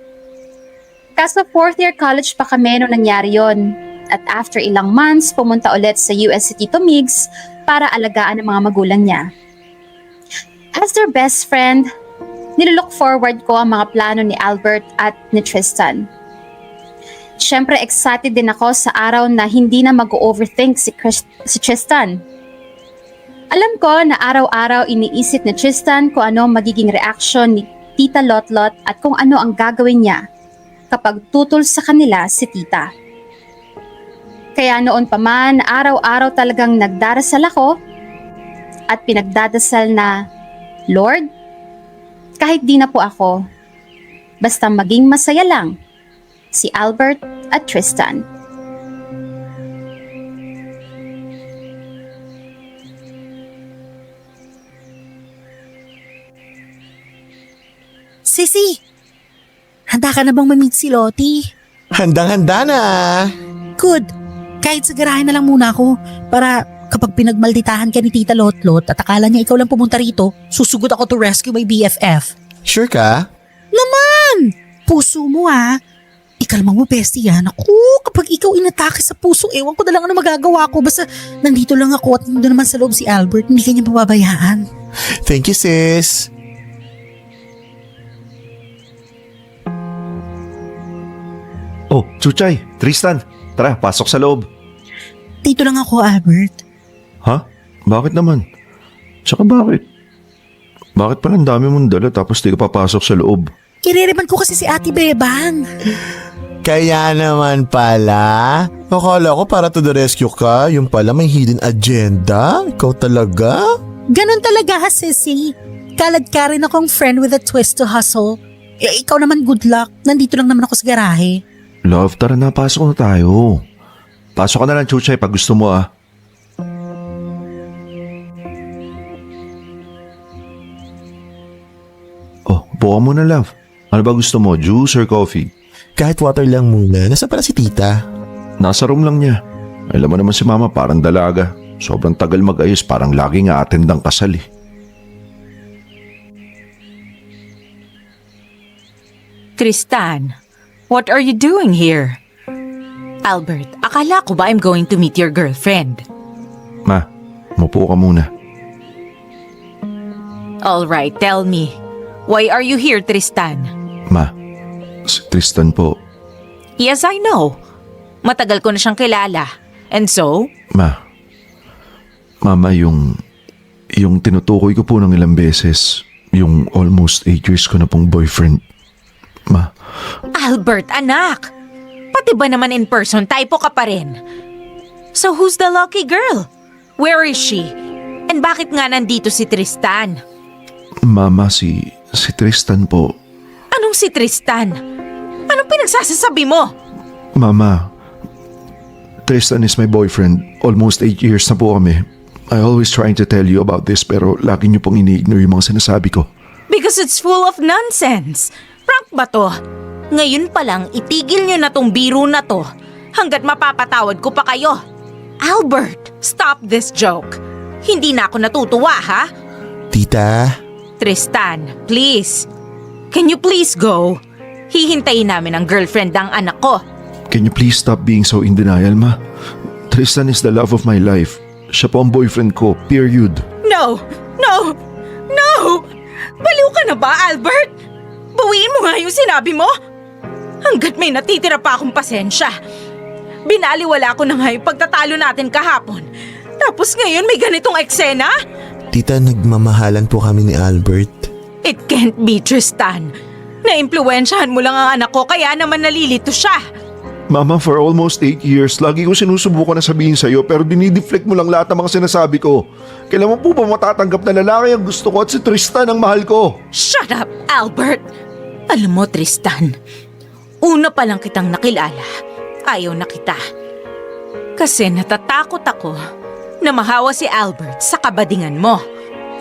Kaso 4th year college pa kami nung nangyari yon. At after ilang months, pumunta ulit sa US si Tito Migs para alagaan ang mga magulang niya. As their best friend, nilook forward ko ang mga plano ni Albert at ni Tristan. Siyempre excited din ako sa araw na hindi na mag-overthink si Tristan. Alam ko na araw-araw iniisip ni Tristan kung ano magiging reaksyon ni Tita Lotlot at kung ano ang gagawin niya kapag tutol sa kanila si Tita. Kaya noon pa man, araw-araw talagang nagdarasal ako at pinagdadasal na, Lord, kahit di na po ako, basta maging masaya lang si Albert at Tristan. Sisi, handa ka na bang ma-meet si Lottie? Handang-handa na! Good. Kahit sa garahe na lang muna ako para kapag pinagmalditahan ka ni Tita Lotlot at akala niya ikaw lang pumunta rito, susugod ako to rescue my BFF. Sure ka? Puso mo Ikalma mo, bestie yan. Ako, kapag ikaw inatake sa puso, ewan ko na lang ano magagawa ko. Basta nandito lang ako at nandun naman sa loob si Albert, hindi kanya mababayaan. Thank you, sis. Oh, Chuchay, Tristan, tara, pasok sa loob. Dito lang ako, Albert. Ha? Bakit naman? Tsaka bakit? Bakit pala ang dami mong dala tapos di ka papasok sa loob? Ireriban ko kasi si Ate Bebang. Kaya naman pala. Akala ko para to the rescue ka, yung pala may hidden agenda. Ikaw talaga? Ganon talaga, sissy. Kalad ka rin akong friend with a twist to hustle. Ikaw naman good luck. Nandito lang naman ako sa garahe. Love, tara na, pasok na tayo. Pasok ka na lang, Chuchay, pag gusto mo Oh, buka mo na, love. Ano ba gusto mo, juice or coffee? Kahit water lang muna. Nasaan pala si tita? Nasa room lang niya. Alam mo naman si mama, parang dalaga. Sobrang tagal mag-ayos, parang lagi nga attend ang kasal eh. Tristan, what are you doing here? Albert, akala ko ba I'm going to meet your girlfriend? Ma, mupo ka muna. All right, tell me. Why are you here, Tristan? Ma, si Tristan po. Yes, I know. Matagal ko na siyang kilala. And so? Mama, yung tinutukoy ko po ng ilang beses, yung almost 8 years ko na pong boyfriend. Ma. Albert, anak! Pati ba naman in person, typo ka pa rin? So who's the lucky girl? Where is she? And bakit nga nandito si Tristan? Mama, si Tristan po. Anong si Tristan? Anong pinagsasasabi mo? Mama, Tristan is my boyfriend. Almost 8 years na po kami. I always trying to tell you about this pero lagi niyo pong ini-ignore yung mga sinasabi ko. Because it's full of nonsense. Prank ba to? Ngayon pa lang, itigil niyo na tong biro na to hanggat mapapatawad ko pa kayo. Albert, stop this joke. Hindi na ako natutuwa, ha? Tita? Tristan, please. Can you please go? Hihintayin namin ang girlfriend ng anak ko. Can you please stop being so in denial, Ma? Tristan is the love of my life. Siya po ang boyfriend ko, period. No! No! No! Baliw ka na ba, Albert? Bawiin mo nga yung sinabi mo. Hanggat may natitira pa akong pasensya. Binaliwala ko na nga yung pagtatalo natin kahapon. Tapos ngayon may ganitong eksena? Tita, nagmamahalan po kami ni Albert. It can't be, Tristan. Naimpluwensyahan mo lang ang anak ko kaya naman nalilito siya. Mama, for almost 8 years, lagi ko sinusubukan na sabihin sa'yo pero dinideflect mo lang lahat ng mga sinasabi ko. Kailan mo po ba matatanggap na lalaki ang gusto ko at si Tristan ang mahal ko? Shut up, Albert! Alam mo, Tristan, una pa lang kitang nakilala, ayaw na kita. Kasi natatakot ako na mahawa si Albert sa kabadingan mo.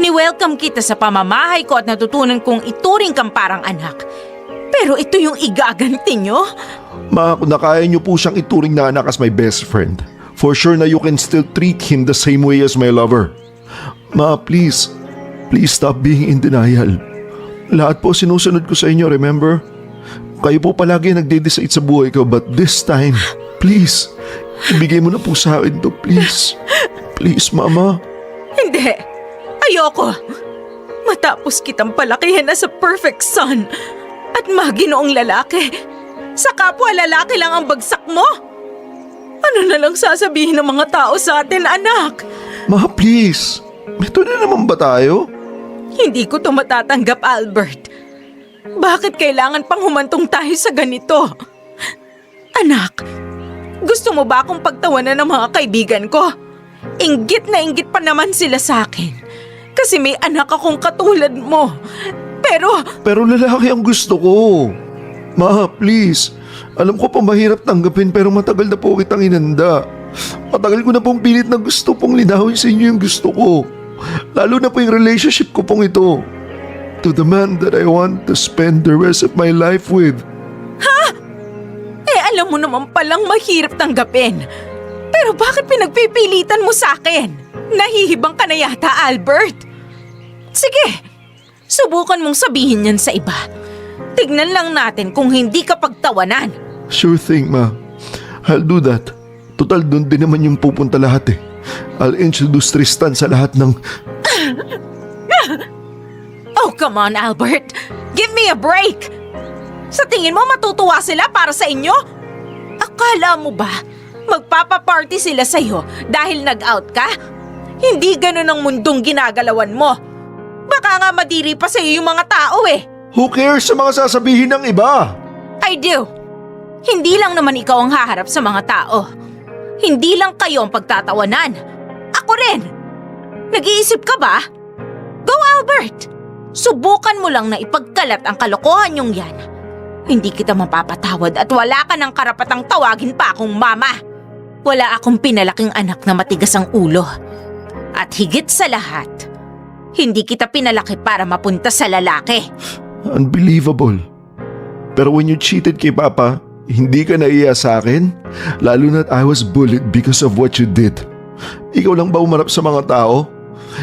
Ni-welcome kita sa pamamahay ko at natutunan kong ituring kang parang anak. Pero ito yung igaganti nyo? Ma, kung nakaya niyo po siyang ituring na anak as my best friend, for sure na you can still treat him the same way as my lover. Ma, please stop being in denial. Lahat po sinusunod ko sa inyo, remember? Kayo po palagi nagde-decide sa buhay ko, but this time, please, ibigay mo na po sa akin to, please. Please, Mama. Hindi. Ayoko. Matapos kitang palakihin as a perfect son at maginoong lalaki, sa kapwa lalaki lang ang bagsak mo? Ano na lang sasabihin ng mga tao sa atin, anak? Ma, please. Ito na naman ba tayo? Hindi ko to matatanggap, Albert. Bakit kailangan pang humantong tayo sa ganito? Anak, gusto mo ba akong pagtawanan ng mga kaibigan ko? Inggit na inggit pa naman sila sa akin. Kasi may anak akong katulad mo. Pero lalaki ang gusto ko. Ma, please. Alam ko pa mahirap tanggapin pero matagal na po kitang inanda. Matagal ko na pong pilit na gusto pong linawin sa inyo yung gusto ko. Lalo na po yung relationship ko pong ito. To the man that I want to spend the rest of my life with. alam mo naman palang mahirap tanggapin. Pero bakit pinagpipilitan mo sa akin? Nahihibang ka na yata, Albert. Sige, subukan mong sabihin yan sa iba. Tignan lang natin kung hindi ka pagtawanan. Sure thing, Ma. I'll do that. Total, doon din naman yung pupunta lahat eh. I'll introduce Tristan sa lahat ng... Oh, come on, Albert. Give me a break. Sa tingin mo matutuwa sila para sa inyo? Akala mo ba magpapaparty sila sa'yo dahil nag-out ka? Hindi ganun ang mundong ginagalawan mo. Baka nga madiri pa sa'yo yung mga tao eh. Who cares sa mga sasabihin ng iba? I do. Hindi lang naman ikaw ang haharap sa mga tao. Hindi lang kayo ang pagtatawanan. Ako rin. Nag-iisip ka ba? Go, Albert! Subukan mo lang na ipagkalat ang kalokohan yung yan. Hindi kita mapapatawad at wala ka ng karapatang tawagin pa akong mama. Wala akong pinalaking anak na matigas ang ulo. At higit sa lahat, hindi kita pinalaki para mapunta sa lalaki. Unbelievable. Pero when you cheated kay Papa, hindi ka naiya sa akin? Lalo na't I was bullied because of what you did. Ikaw lang ba umarap sa mga tao?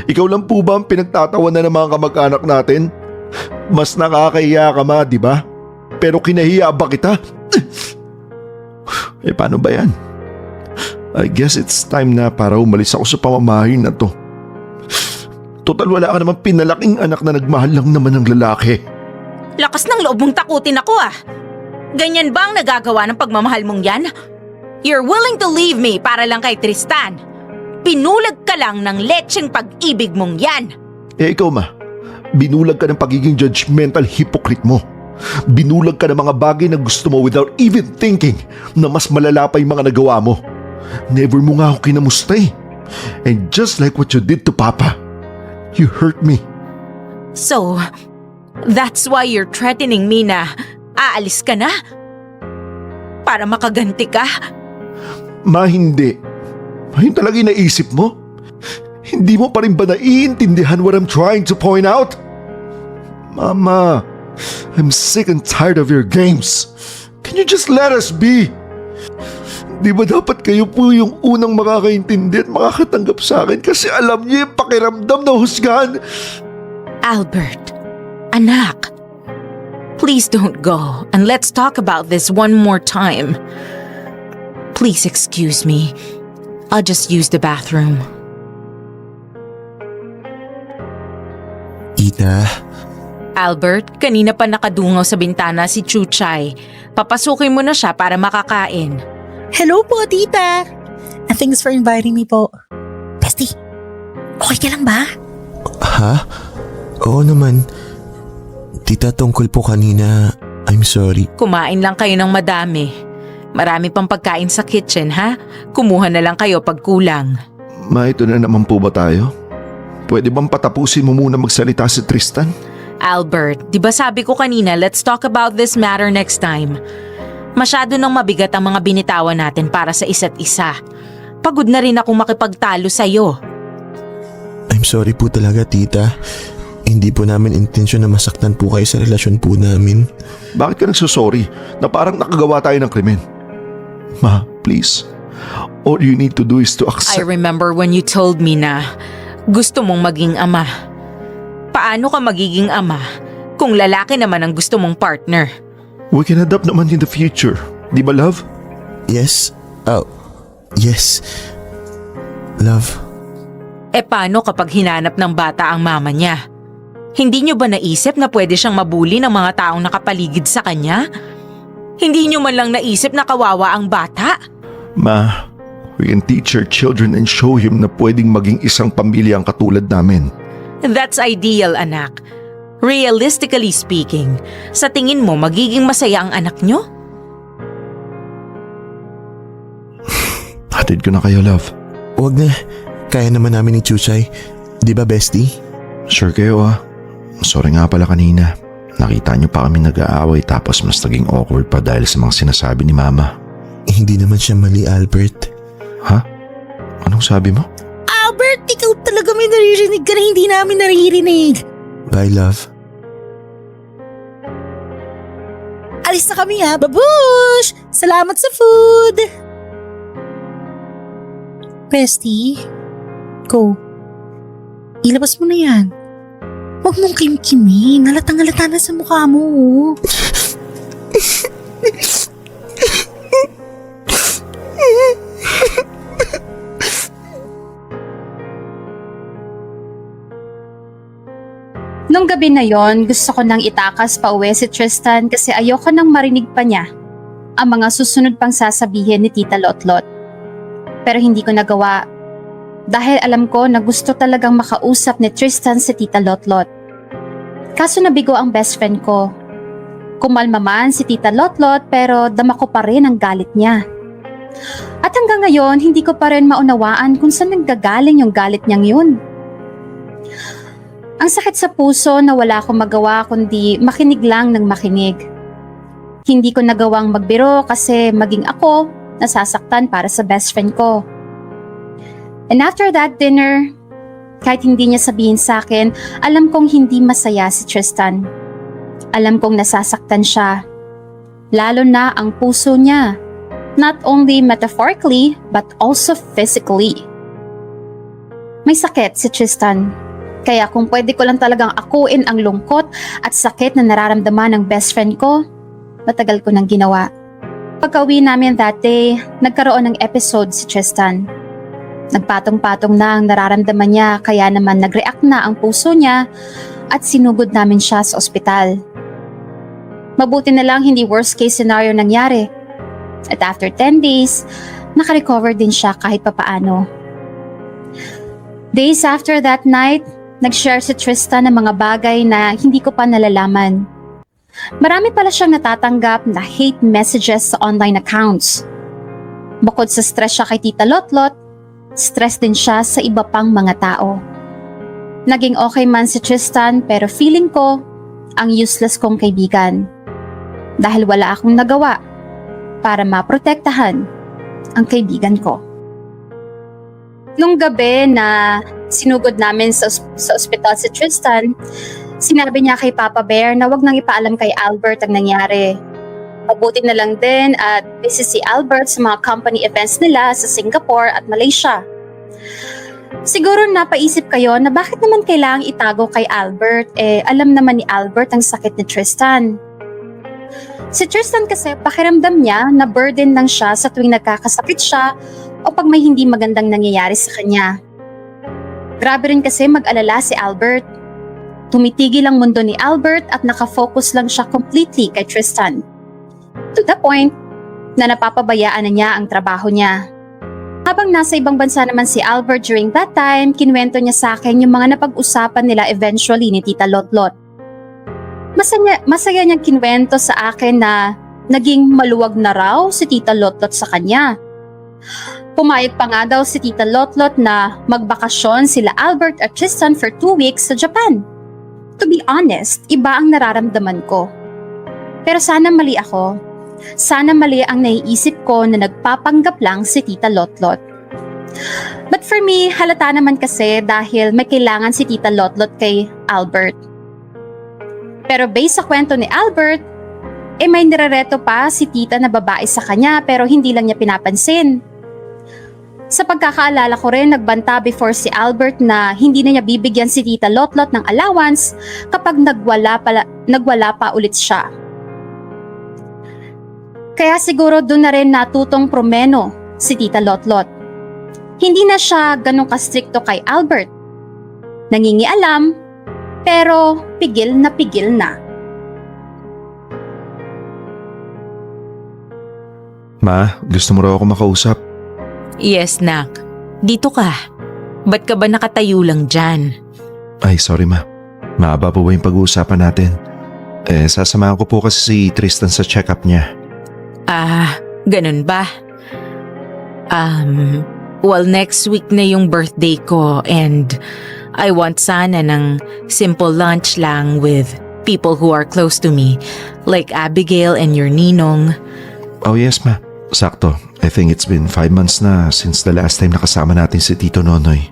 Ikaw lang po ba ang pinagtatawanan ng mga kamag-anak natin? Mas nakakahiya ka ma, di ba? Pero kinahiya ba kita? Eh paano ba yan? I guess it's time na para umalis ako sa pamamahay na to. Total wala ka naman pinalaking anak na nagmahal lang naman ng lalaki. Lakas ng loob mong takutin ako ah. Ganyan ba ang nagagawa ng pagmamahal mong yan? You're willing to leave me para lang kay Tristan. Pinulag ka lang ng letseng pag-ibig mong yan. Eh ikaw ma, binulag ka ng pagiging judgmental hypocrite mo. Binulag ka ng mga bagay na gusto mo without even thinking na mas malala pa yung mga nagawa mo. Never mo nga ako kinamusta eh. And just like what you did to Papa, you hurt me. So, that's why you're threatening me na aalis ka na? Para makaganti ka? Ma, hindi. Yun talaga yung naisip mo? Hindi mo pa rin ba naiintindihan what I'm trying to point out? Mama, I'm sick and tired of your games. Can you just let us be? Di ba dapat kayo po yung unang makakaintindi at makakatanggap sa akin kasi alam niyo yung pakiramdam na husgahan? Albert, anak, please don't go and let's talk about this one more time. Please excuse me. I'll just use the bathroom. Tita, Albert, kanina pa nakadungaw sa bintana si Chuchay. Papasukin mo na siya para makakain. Hello po, tita. Thanks for inviting me po. Bestie, okay ka lang ba? Ha? Oo naman. Tita, tungkol po kanina, I'm sorry. Kumain lang kayo ng madami. Marami pang pagkain sa kitchen, ha? Kumuha na lang kayo pag kulang. Ma, ito na naman po ba tayo? Pwede bang patapusin mo muna magsalita si Tristan? Albert, di ba sabi ko kanina, let's talk about this matter next time. Masyado nang mabigat ang mga binitawan natin para sa isa't isa. Pagod na rin akong makipagtalo sa'yo. I'm sorry po talaga, tita. Hindi po namin intensyon na masaktan po kayo sa relasyon po namin. Bakit ka nagsusorry na parang nakagawa tayo ng krimen? Ma, please. All you need to do is to I accept. remember when you told me na gusto mong maging ama. Paano ka magiging ama kung lalaki naman ang gusto mong partner? We can adapt naman in the future. Di ba, love? Yes? Oh, yes. Love. Paano kapag hinanap ng bata ang mama niya? Hindi niyo ba naisip na pwede siyang mabuli ng mga taong nakapaligid sa kanya? Hindi niyo man lang naisip na kawawa ang bata? Ma, we can teach our children and show him na pwedeng maging isang pamilya ang katulad namin. That's ideal, anak. Realistically speaking, sa tingin mo magiging masaya ang anak niyo? Hatid ko na kayo, love. Huwag na. Kaya naman namin ni Chuchay. Di ba, bestie? Sure kayo Sorry nga pala kanina. Nakita niyo pa kami nag-aaway tapos mas naging awkward pa dahil sa mga sinasabi ni Mama. Hindi naman siya mali, Albert. Ha? Anong sabi mo? Albert, ikaw talaga may naririnig ka na hindi namin naririnig. Bye, love. Alis na kami ha, babush! Salamat sa food! Bestie, go. Ilabas mo na yan. Huwag mong kimkimin. Halatang-halata na sa mukha mo. Nung gabi na yon, gusto ko nang itakas pa uwi si Tristan kasi ayoko nang marinig pa niya ang mga susunod pang sasabihin ni Tita Lotlot. Pero hindi ko nagawa dahil alam ko na gusto talagang makausap ni Tristan si Tita Lotlot. Kaso nabigo ang best friend ko. Kumalma man si Tita Lotlot pero dama ko pa rin ang galit niya. At hanggang ngayon, hindi ko pa rin maunawaan kung saan nanggagaling yung galit niyang yun. Ang sakit sa puso na wala akong magawa kundi makinig lang ng makinig. Hindi ko nagawang magbiro kasi maging ako nasasaktan para sa best friend ko. And after that dinner, kahit hindi niya sabihin sa akin, alam kong hindi masaya si Tristan. Alam kong nasasaktan siya. Lalo na ang puso niya. Not only metaphorically, but also physically. May sakit si Tristan. Kaya kung pwede ko lang talagang akuin ang lungkot at sakit na nararamdaman ng best friend ko, matagal ko nang ginawa. Pagka-uwi namin that day, nagkaroon ng episode si Tristan. Nagpatong-patong na ang nararamdaman niya kaya naman nag-react na ang puso niya at sinugod namin siya sa ospital. Mabuti na lang hindi worst case scenario nangyari. At after 10 days, nakarecover din siya kahit papaano. Days after that night, nag-share si Tristan ng mga bagay na hindi ko pa nalalaman. Marami pala siyang natatanggap na hate messages sa online accounts. Bukod sa stress siya kay Tita Lotlot, stress din siya sa iba pang mga tao. Naging okay man si Tristan pero feeling ko ang useless kong kaibigan. Dahil wala akong nagawa para maprotektahan ang kaibigan ko. Nung gabi na sinugod namin sa ospital si Tristan, sinabi niya kay Papa Bear na wag nang ipaalam kay Albert ang nangyari. Mabuti na lang din at busy si Albert sa mga company events nila sa Singapore at Malaysia. Siguro napaisip kayo na bakit naman kailangang itago kay Albert, alam naman ni Albert ang sakit ni Tristan. Si Tristan kasi pakiramdam niya na burden lang siya sa tuwing nagkakasakit siya o pag may hindi magandang nangyayari sa kanya. Grabe rin kasi mag-alala si Albert. Tumitigil ang mundo ni Albert at nakafocus lang siya completely kay Tristan. To the point na napapabayaan na niya ang trabaho niya. Habang nasa ibang bansa naman si Albert during that time, kinuwento niya sa akin yung mga napag-usapan nila eventually ni Tita Lotlot. Masaya niyang kinuwento sa akin na naging maluwag na raw si Tita Lotlot sa kanya. Pumayag pa nga daw si Tita Lotlot na magbakasyon sila Albert at Tristan for 2 weeks sa Japan. To be honest, iba ang nararamdaman ko. Pero sana mali ako. Sana mali ang naiisip ko na nagpapanggap lang si Tita Lotlot. But for me, halata naman kasi dahil may kailangan si Tita Lotlot kay Albert. Pero based sa kwento ni Albert, may nirereto pa si tita na babae sa kanya pero hindi lang niya pinapansin. Sa pagkakaalala ko rin, nagbanta before si Albert na hindi na niya bibigyan si Tita Lotlot ng allowance kapag nagwala pa ulit siya. Kaya siguro doon na rin natutong promeno si Tita Lotlot. Hindi na siya ganun kastrikto kay Albert. Nangingialam, pero pigil na. Ma, gusto mo raw ako makausap? Yes, Nak. Dito ka. Ba't ka ba nakatayo lang dyan? Ay, sorry ma. Mahaba po ba yung pag-uusapan natin? Sasamahan ko po kasi si Tristan sa check-up niya. Ganun ba? Well, next week na yung birthday ko and I want sana ng simple lunch lang with people who are close to me, like Abigail and your ninong. Oh yes ma, sakto. I think it's been 5 months na since the last time nakasama natin si Tito Nonoy.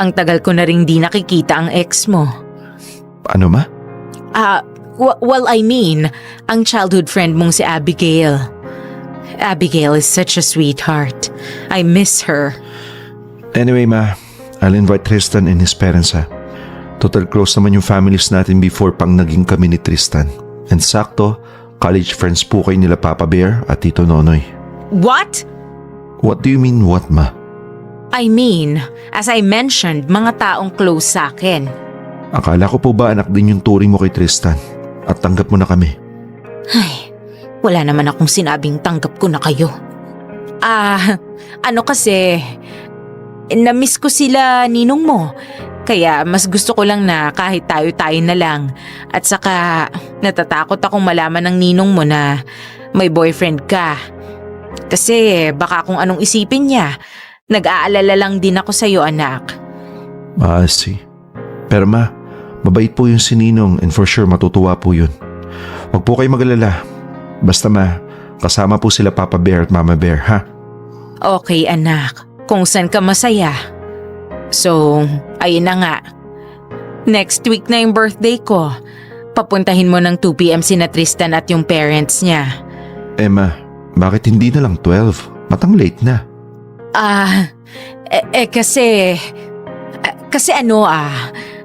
Ang tagal ko na ring di nakikita ang ex mo. Ano ma? Well, I mean, ang childhood friend mong si Abigail. Abigail is such a sweetheart. I miss her. Anyway ma, I'll invite Tristan and his parents ha. Total close naman yung families natin before pang naging kami ni Tristan. And sakto, college friends po kayo nila Papa Bear at Tito Nonoy. What? What do you mean what ma? I mean, as I mentioned, mga taong close sa akin. Akala ko po ba anak din yung turing mo kay Tristan? At tanggap mo na kami. Ay, wala naman akong sinabing tanggap ko na kayo. Ano kasi, na-miss ko sila ninong mo. Kaya mas gusto ko lang na kahit tayo-tayo na lang. At saka natatakot akong malaman ng ninong mo na may boyfriend ka. Kasi baka kung anong isipin niya, nag-aalala lang din ako sa'yo anak. See. Pero ma, mabait po yung si Ninong and for sure matutuwa po yun. Huwag po kayo mag-alala. Basta ma, kasama po sila Papa Bear at Mama Bear ha? Okay anak, kung saan ka masaya. So, ayun na nga. Next week na yung birthday ko. Papuntahin mo ng 2 p.m. sina Tristan at yung parents niya. Ma, bakit hindi na lang 12? Matang late na. Kasi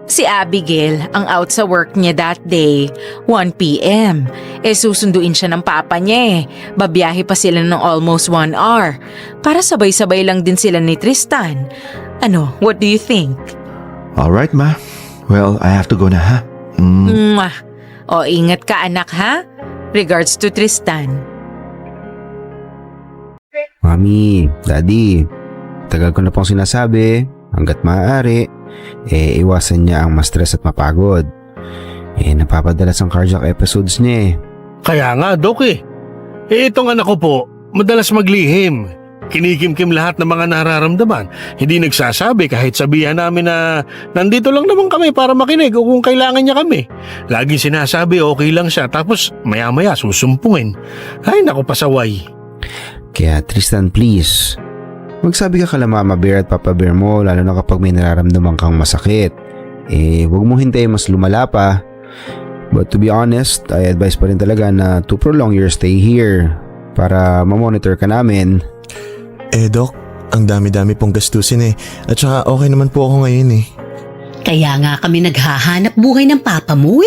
si Abigail ang out sa work niya that day, 1 p.m. Susunduin siya ng papa niya Babiyahe pa sila ng almost 1 hour. Para sabay-sabay lang din sila ni Tristan. Ano, what do you think? Alright ma. Well, I have to go na ha? Mwah. O ingat ka anak ha? Regards to Tristan. Mami, Daddy, tagal ko na pong sinasabi, hanggat maaari, iwasan niya ang ma-stress at mapagod. Napapadalas ang cardiac episodes niya Kaya nga, Dok itong anak ko po, madalas maglihim. Kinikimkim lahat ng mga nararamdaman. Hindi nagsasabi kahit sabihan namin na nandito lang naman kami para makinig o kung kailangan niya kami. Laging sinasabi okay lang siya tapos maya-maya susumpungin. Ay naku pasaway. Kaya Tristan, please, magsabi ka kala Mama Bear at Papa Bear mo lalo na kapag may nararamdaman kang masakit. Huwag mo hintayin mas lumala pa. But to be honest, I advise pa rin talaga na to prolong your stay here para mamonitor ka namin. Dok, ang dami-dami pong gastusin At saka okay naman po ako ngayon Kaya nga kami naghahanap buhay ng papa mo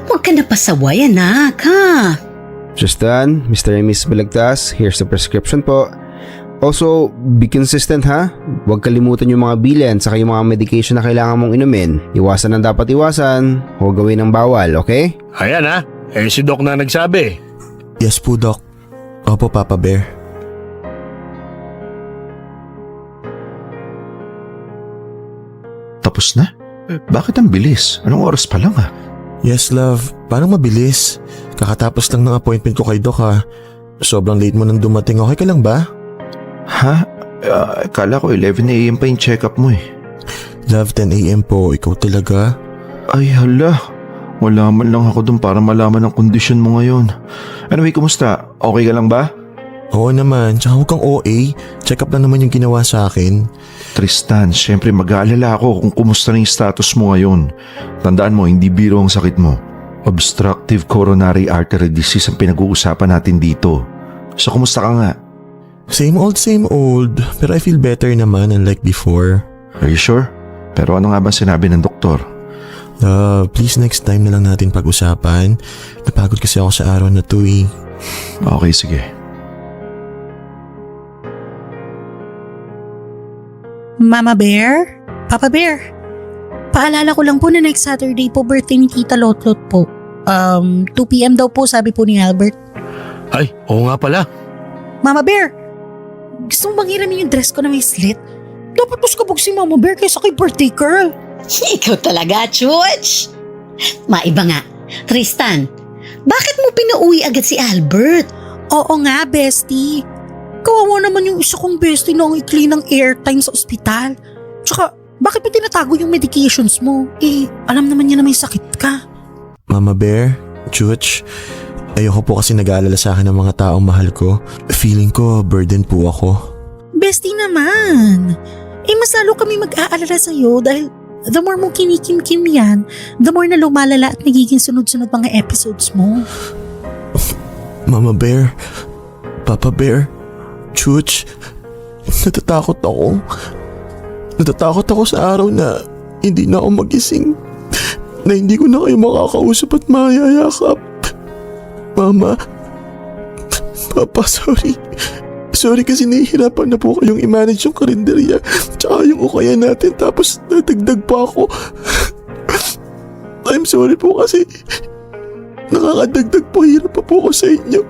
Huwag ka na pasaway anak ha. Tristan, Mr. and Miss Balagtas, here's the prescription po. Also, be consistent ha. Huwag kalimutan yung mga bilin saka yung mga medication na kailangan mong inumin. Iwasan ang dapat iwasan, huwag gawin ng bawal, okay? Ayan si Doc na nagsabi. Yes po, Doc. Opo, Papa Bear. Tapos na? Bakit ang bilis? Anong oras pa lang Yes, love. Parang mabilis. Kakatapos lang ng appointment ko kay Doc ha. Sobrang late mo nang dumating. Okay ka lang ba? Ha? Akala ko 11 a.m. pa yung check-up mo eh. Love, 10 a.m. po. Ikaw talaga? Ay hala, wala man lang ako dun para malaman ang kondisyon mo ngayon. Anyway, kumusta? Okay ka lang ba? Oo naman. Tsaka huwag kang OA. Check up lang naman yung ginawa sa akin. Tristan, syempre mag-aalala ako kung kumusta na yung status mo ngayon. Tandaan mo, hindi biro ang sakit mo. Obstructive coronary artery disease ang pinag-uusapan natin dito. So, kumusta ka nga? Same old. Pero I feel better naman unlike before. Are you sure? Pero ano nga ba sinabi ng doktor? Please next time na lang natin pag-usapan. Napagod kasi ako sa araw na to eh. Okay, sige. Mama Bear? Papa Bear? Paalala ko lang po na next Saturday po birthday ni Tita Lotlot po. 2 p.m. daw po sabi po ni Albert. Ay, oo nga pala. Mama Bear, gusto mo bang hiramin yung dress ko na may slit? Dapat mas kabog si Mama Bear kaysa kay birthday girl. Ikaw talaga, Chuch. Maiba nga. Tristan, bakit mo pinauwi agad si Albert? Oo nga, bestie. Kawawa naman yung isa kong bestie na ang ikli ng airtime sa ospital. Tsaka, bakit mo tinatago yung medications mo? Alam naman niya na may sakit ka. Mama Bear, Chuch, ayoko po kasi nag-aalala sa akin ng mga taong mahal ko. Feeling ko burden po ako. Bestie naman. Mas lalo kami mag-aalala sa'yo dahil the more mong kinikim-kim yan, the more na lumalala at nagiging sunod-sunod mga episodes mo. Mama Bear, Papa Bear, Chuch, natatakot ako. Natatakot ako sa araw na hindi na ako magising. Na hindi ko na kayo makakausap at mayayakap. Mama, Papa, sorry. Sorry kasi nahihirapan na po kayong i-manage yung karinderya tsaka yung ukaya natin tapos nadagdag pa ako. I'm sorry po kasi nakakadagdag po, hirap pa po ako sa inyo.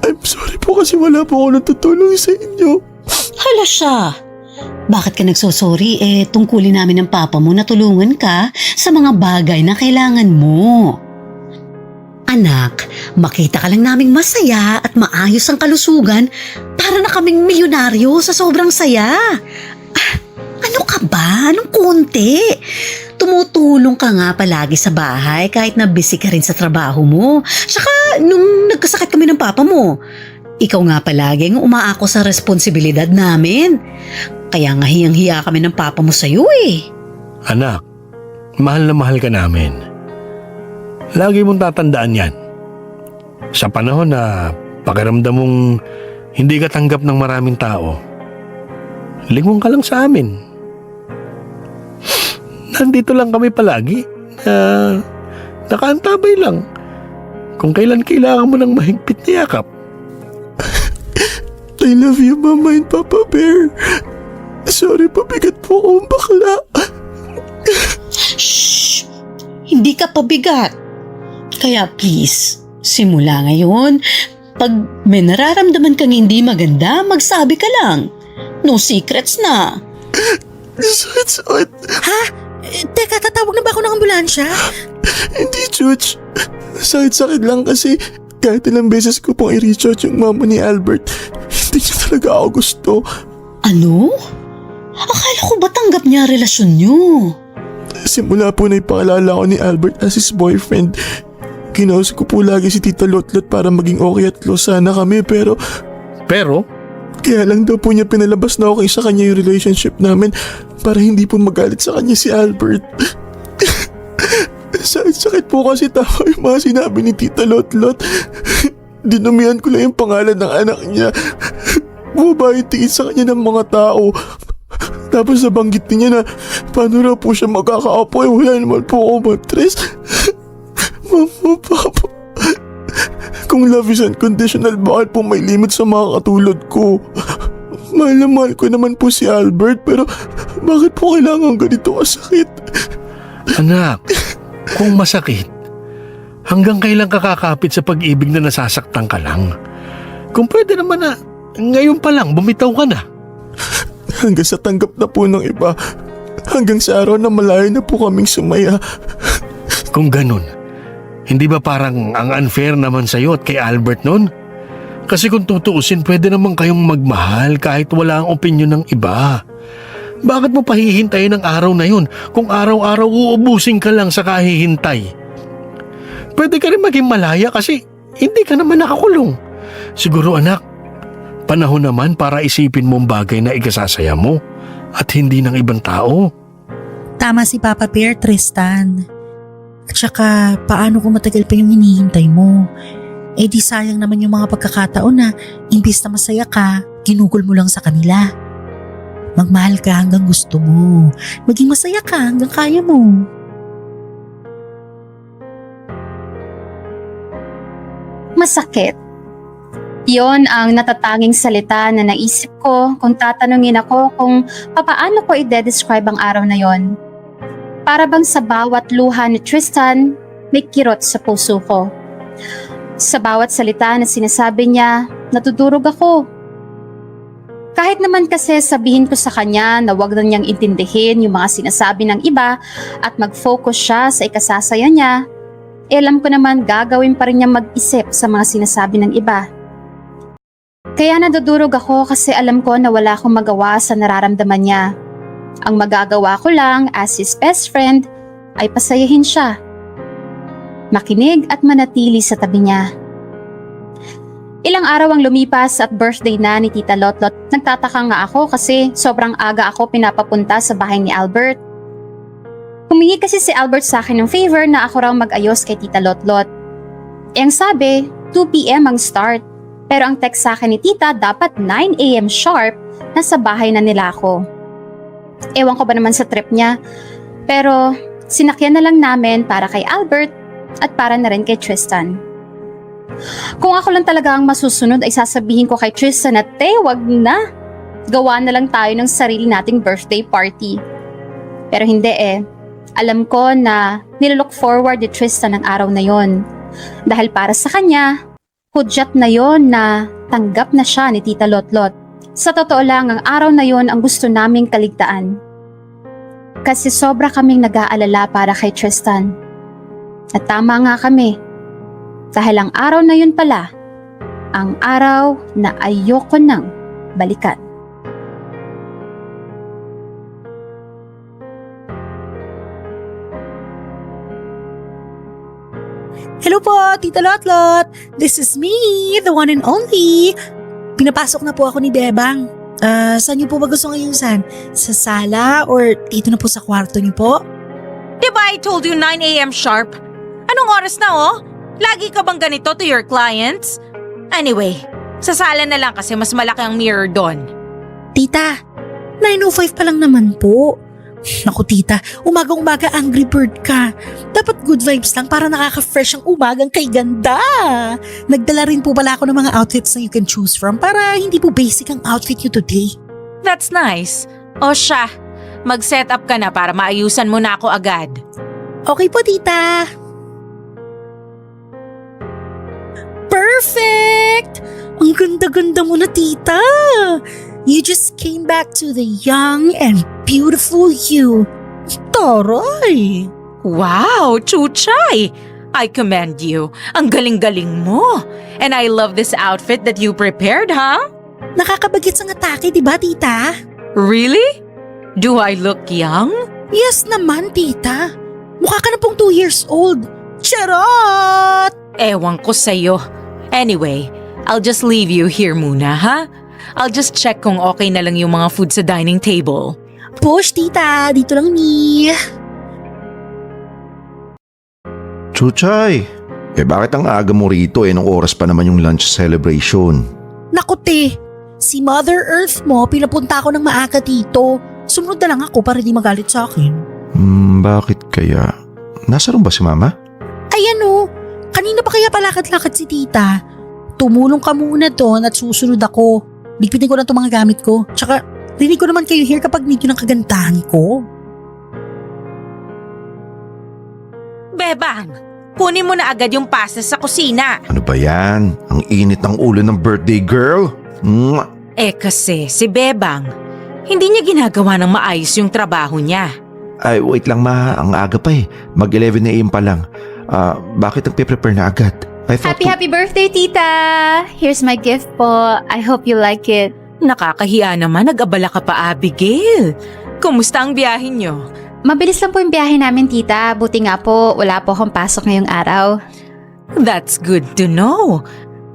I'm sorry po kasi wala po ako natutulong sa inyo. Hala siya. Bakit ka nagsosorry? Tungkulin namin ng papa mo na tulungan ka sa mga bagay na kailangan mo. Anak, makita ka lang naming masaya at maayos ang kalusugan para na kaming milyonaryo sa sobrang saya. Ano ka ba? Anong konti? Tumutulong ka nga palagi sa bahay kahit na busy ka rin sa trabaho mo. Tsaka nung nagkasakit kami ng papa mo, ikaw nga palaging umaako sa responsibilidad namin. Kaya nga hiyang-hiya kami ng papa mo sa'yo eh. Anak, mahal na mahal ka namin. Lagi mong tatandaan yan. Sa panahon na pakiramdam mong hindi ka tanggap ng maraming tao, lingon ka lang sa amin. Nandito lang kami palagi na nakaantabay lang kung kailan kailangan mo ng mahigpit na yakap. I love you, Mama and Papa Bear. Sorry, pabigat po akong bakla. Shh! Hindi ka pabigat. Kaya please, simula ngayon, pag may nararamdaman kang hindi maganda, magsabi ka lang. No secrets na. Sakit. Ha? Teka, tatawag na ba ako ng ambulansya? Hindi, Chuch. Sakit lang kasi kahit ilang beses ko pong i-reach out yung mama ni Albert, hindi niya talaga ako gusto. Ano? Akala ko ba tanggap niya ang relasyon niyo? Simula po na ipakilala ko ni Albert as his boyfriend, kinausap ko po lagi si Tita Lotlot para maging okay at close sana kami pero kaya lang daw po niya pinalabas na okay sa kanya yung relationship namin para hindi po magalit sa kanya si Albert. Sakit po kasi tama yung mga sinabi ni Tita Lotlot. Dinumihan ko lang yung pangalan ng anak niya. Bumaba yung tingin sa kanya ng mga tao. Tapos nabanggit niya na paano raw po siya magkakaapoy, wala naman po ako matres. Mama, Papa, kung love is unconditional, bakit po may limit sa mga katulad ko? Mahal na mahal ko naman po si Albert, pero bakit po kailangan ganito kasakit? anak, kung masakit, hanggang kailan ka kakapit sa pag-ibig na nasasaktan ka lang? Kung pwede naman na ngayon pa lang bumitaw ka na. Hanggang sa tanggap na po ng iba, Hanggang sa araw na malayo na po kaming sumaya. Kung ganun, hindi ba parang ang unfair naman sa'yo at kay Albert nun? Kasi kung tutuusin, pwede naman kayong magmahal kahit wala ang opinyon ng iba. Bakit mo pahihintayin ang araw na yun kung araw-araw uubusin ka lang sa kahihintay? Pwede ka rin maging malaya kasi hindi ka naman nakakulong. Siguro anak, panahon naman para isipin mong bagay na ikasasaya mo at hindi ng ibang tao. Tama si Papa Bear, Tristan. At saka, paano kung matagal pa yung hinihintay mo? Eh di sayang naman yung mga pagkakataon na imbis na masaya ka, ginugol mo lang sa kanila. Magmahal ka hanggang gusto mo. Maging masaya ka hanggang kaya mo. Masakit. Yon ang natatanging salita na naisip ko kung tatanungin ako kung papaano ko i-describe ang araw na yon. Para bang sa bawat luha ni Tristan, may kirot sa puso ko. Sa bawat salita na sinasabi niya, natudurog ako. Kahit naman kasi sabihin ko sa kanya na wag na niyang intindihin yung mga sinasabi ng iba at mag-focus siya sa ikasasaya niya, alam ko naman gagawin pa rin niya mag-isip sa mga sinasabi ng iba. Kaya nadudurog ako kasi alam ko na wala akong magawa sa nararamdaman niya. Ang magagawa ko lang as his best friend ay pasayahin siya. Makinig at manatili sa tabi niya. Ilang araw ang lumipas at birthday na ni Tita Lotlot. Nagtataka nga ako kasi sobrang aga ako pinapapunta sa bahay ni Albert. Humingi kasi si Albert sa akin ng favor na ako raw mag-ayos kay Tita Lotlot. Ang sabi, 2 p.m. ang start. Pero ang text sa akin ni Tita dapat 9 a.m. sharp nasa bahay na nila ako. Ewan ko ba naman sa trip niya. Pero sinakyan na lang namin para kay Albert at para na rin kay Tristan. Kung ako lang talaga ang masusunod ay sasabihin ko kay Tristan na wag na. Gawa na lang tayo ng sarili nating birthday party. Pero hindi Alam ko na nilook forward ni Tristan ang araw na yon. Dahil para sa kanya, hudyat na yon na tanggap na siya ni Tita Lotlot. Sa totoo lang, ang araw na yon ang gusto naming kaligtaan. Kasi sobra kaming nag-aalala para kay Tristan. At tama nga kami. Dahil ang araw na yun pala, ang araw na ayoko nang balikan. Hello po, Tita Lotlot. This is me, the one and only. Pinapasok na po ako ni Bebang. Saan niyo po ba gusto ngayong saan? Sa sala or dito na po sa kwarto niyo po? Diba I told you 9 a.m. sharp? Anong oras na Lagi ka bang ganito to your clients? Anyway, sa sala na lang kasi mas malaki ang mirror doon. Tita, 9:05 pa lang naman po. Naku tita, umaga-umaga angry bird ka. Dapat good vibes lang para nakaka-fresh ang umagang kay ganda. Nagdala rin po pala ako ng mga outfits na you can choose from para hindi po basic ang outfit you today. That's nice. O siya, mag-set up ka na para maayusan mo na ako agad. Okay po tita. Perfect! Ang ganda-ganda mo na tita. You just came back to the young and beautiful you. Taray! Wow, Chuchay! I commend you. Ang galing-galing mo. And I love this outfit that you prepared, huh? Nakakabagit sa atake, di ba tita? Really? Do I look young? Yes naman tita. Mukha ka na pong 2 years old. Charot! Ewan ko sa'yo. Anyway, I'll just leave you here muna, ha? I'll just check kung okay na lang yung mga food sa dining table. Push tita, dito lang ni. Chuchay, bakit ang aga mo rito nung oras pa naman yung lunch celebration? Naku te, si Mother Earth mo pinapunta ko ng maaga dito. Sumunod na lang ako para di magalit sa akin. Bakit kaya? Nasaan ba si Mama? Ayan kanina pa kaya palakad-lakad si tita. Tumulong ka muna doon at susunod ako. Ligpitin ko na itong mga gamit ko. Tsaka, rinig ko naman kayo here kapag medyo ng kagandahan ko. Bebang, kunin mo na agad yung pasta sa kusina. Ano ba yan? Ang init ng ulo ng birthday girl? Kasi si Bebang, Hindi niya ginagawa ng maayos yung trabaho niya. Ay, wait lang ma, ang aga pa eh. Mag-11 AM pa lang. Bakit nagpe-prepare na agad? I thought Happy birthday, tita! Here's my gift po. I hope you like it. Nakakahiya naman, nag-abala ka pa, Abigail. Kumusta ang biyahe niyo? Mabilis lang po yung biyahe namin, tita. Buti nga po, wala po akong pasok ngayong araw. That's good to know.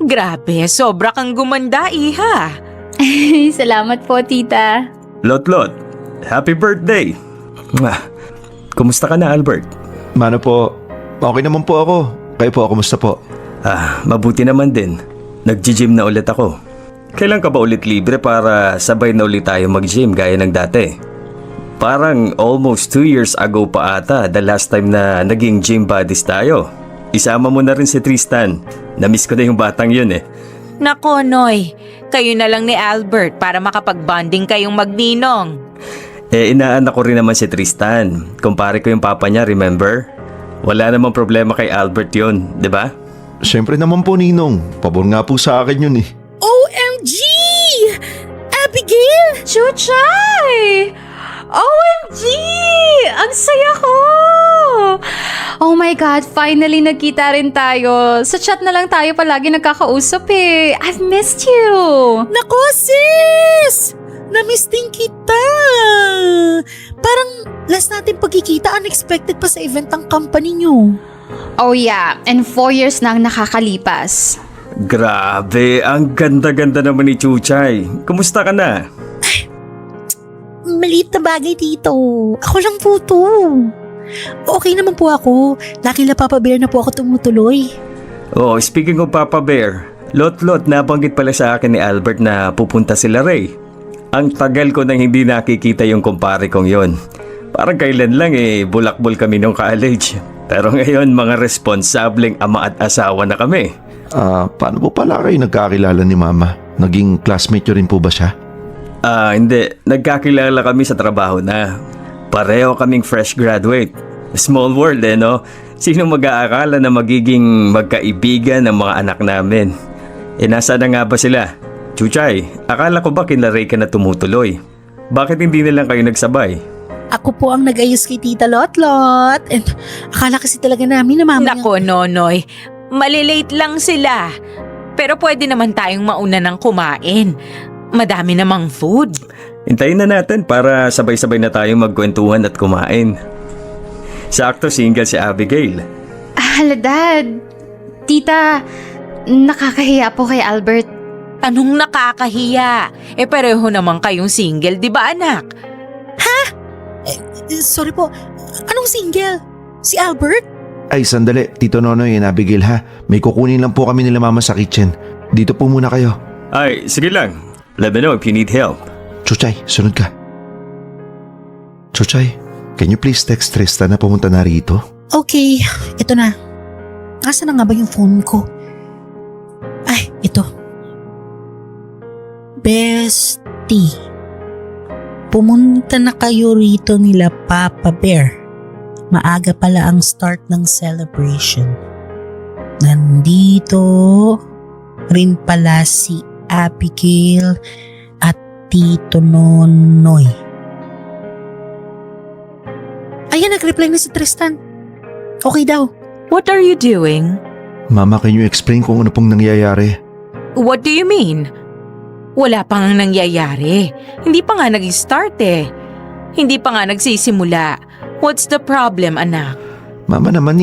Grabe, sobra kang gumanda, iha. Salamat po, tita. Lot, happy birthday! Mwah. Kumusta ka na, Albert? Mano po, okay naman po ako. Kayo po, kumusta po? Mabuti naman din. Nag-gym na ulit ako. Kailan ka ba ulit libre para sabay na ulit tayo mag-gym gaya ng dati? Parang almost 2 years ago pa ata the last time na naging gym buddies tayo. Isama mo na rin si Tristan. Namiss ko na yung batang yun eh. Nako, Noy. Kayo na lang ni Albert para makapag-bonding kayong magninong. Inaanak ko rin naman si Tristan. Kumpare ko yung papa niya, remember? Wala namang problema kay Albert yun, di ba? Siyempre naman po, Ninong. Pabor nga po sa akin yun eh. OMG! Abigail! Chuchay! OMG! Ang saya ko! Oh my God, finally nagkita rin tayo. Sa chat na lang tayo palagi nagkakausap eh. I've missed you! Nako sis! Namiss din kita! Parang last natin pagkikita, unexpected pa sa event ng company nyo. Oh yeah, and 4 years na ang nakakalipas. Grabe, ang ganda-ganda naman ni Chuchay. Kumusta ka na? Maliit na bagay dito. Ako lang po to. Okay naman po ako. Laki la Papa Bear na po ako tumutuloy. Oh, speaking of Papa Bear, Lot, nabanggit pala sa akin ni Albert na pupunta sila Ray. Ang tagal ko nang hindi nakikita yung kumpare kong yon. Parang kailan lang bulakbol kami nung college. Pero ngayon mga responsableng ama at asawa na kami. Paano po pala kayo nagkakilala ni Mama? Naging classmate nyo rin po ba siya? Hindi. Nagkakilala kami sa trabaho na. Pareho kaming fresh graduate. Small world no? Sino mag-aakala na magiging magkaibigan ng mga anak namin? Nasa na nga ba sila? Chuchay, akala ko ba kina-Ray ka na tumutuloy? Bakit hindi na lang kayo nagsabay? Ako po ang nag-ayos kay Tita Lotlot. And akala kasi talaga namin na mamaya... Nako, Nonoy. Malilate lang sila. Pero pwede naman tayong mauna ng kumain. Madami namang food. Hintayin na natin para sabay-sabay na tayong magkwentuhan at kumain. Sakto single si Abigail. Hala, Dad. Tita, nakakahiya po kay Albert. Anong nakakahiya? Pareho naman kayong single, di ba anak? Sorry po. Anong single? Si Albert? Ay, sandali. Tito Nonoy and Abigail ha. May kukunin lang po kami nila Mama sa kitchen. Dito po muna kayo. Ay, sige lang. Let me know if you need help. Chuchay, sunod ka. Chuchay, can you please text Tristan na pumunta na rito? Okay, ito na. Nasaan na nga ba yung phone ko? Ay, ito. Bestie. Pumunta na kayo rito nila Papa Bear. Maaga pala ang start ng celebration. Nandito rin pala si Abigail at Tito Nonoy. Ayan, nag-reply na si Tristan. Okay daw. What are you doing? Mama, can you explain kung ano pong nangyayari? What do you mean? Wala pa nga nangyayari. Hindi pa nga nag-start Hindi pa nga nagsisimula. What's the problem, anak? Mama naman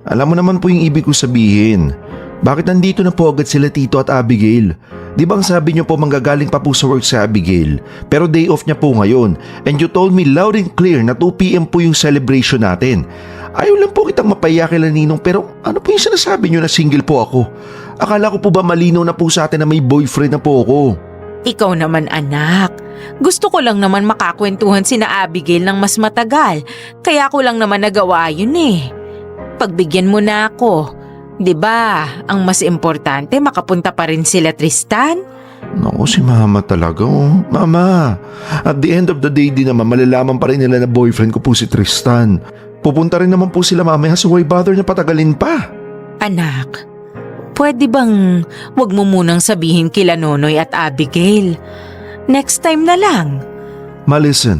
alam mo naman po yung ibig ko sabihin. Bakit nandito na po agad sila Tito at Abigail? Di ba ang sabi niyo po manggagaling pa po sa work sa Abigail? Pero day off niya po ngayon. And you told me loud and clear na 2 PM po yung celebration natin. Ayaw lang po kitang mapaya kay Ninong, pero ano po yung sinasabi niyo na single po ako? Akala ko po ba malinaw na po sa atin na may boyfriend na po ako? Ikaw naman, anak. Gusto ko lang naman makakwentuhan sina Abigail ng mas matagal. Kaya ko lang naman nagawa yun Pagbigyan mo na ako. 'Di ba? Ang mas importante makapunta pa rin sila Tristan. Naku, si Mama talaga Mama, at the end of the day din naman malalaman pa rin nila na boyfriend ko po si Tristan. Pupunta rin naman po sila mamaya, so why bother na patagalin pa? Anak, pwede bang wag mo munang sabihin kila Nonoy at Abigail? Next time na lang. Listen.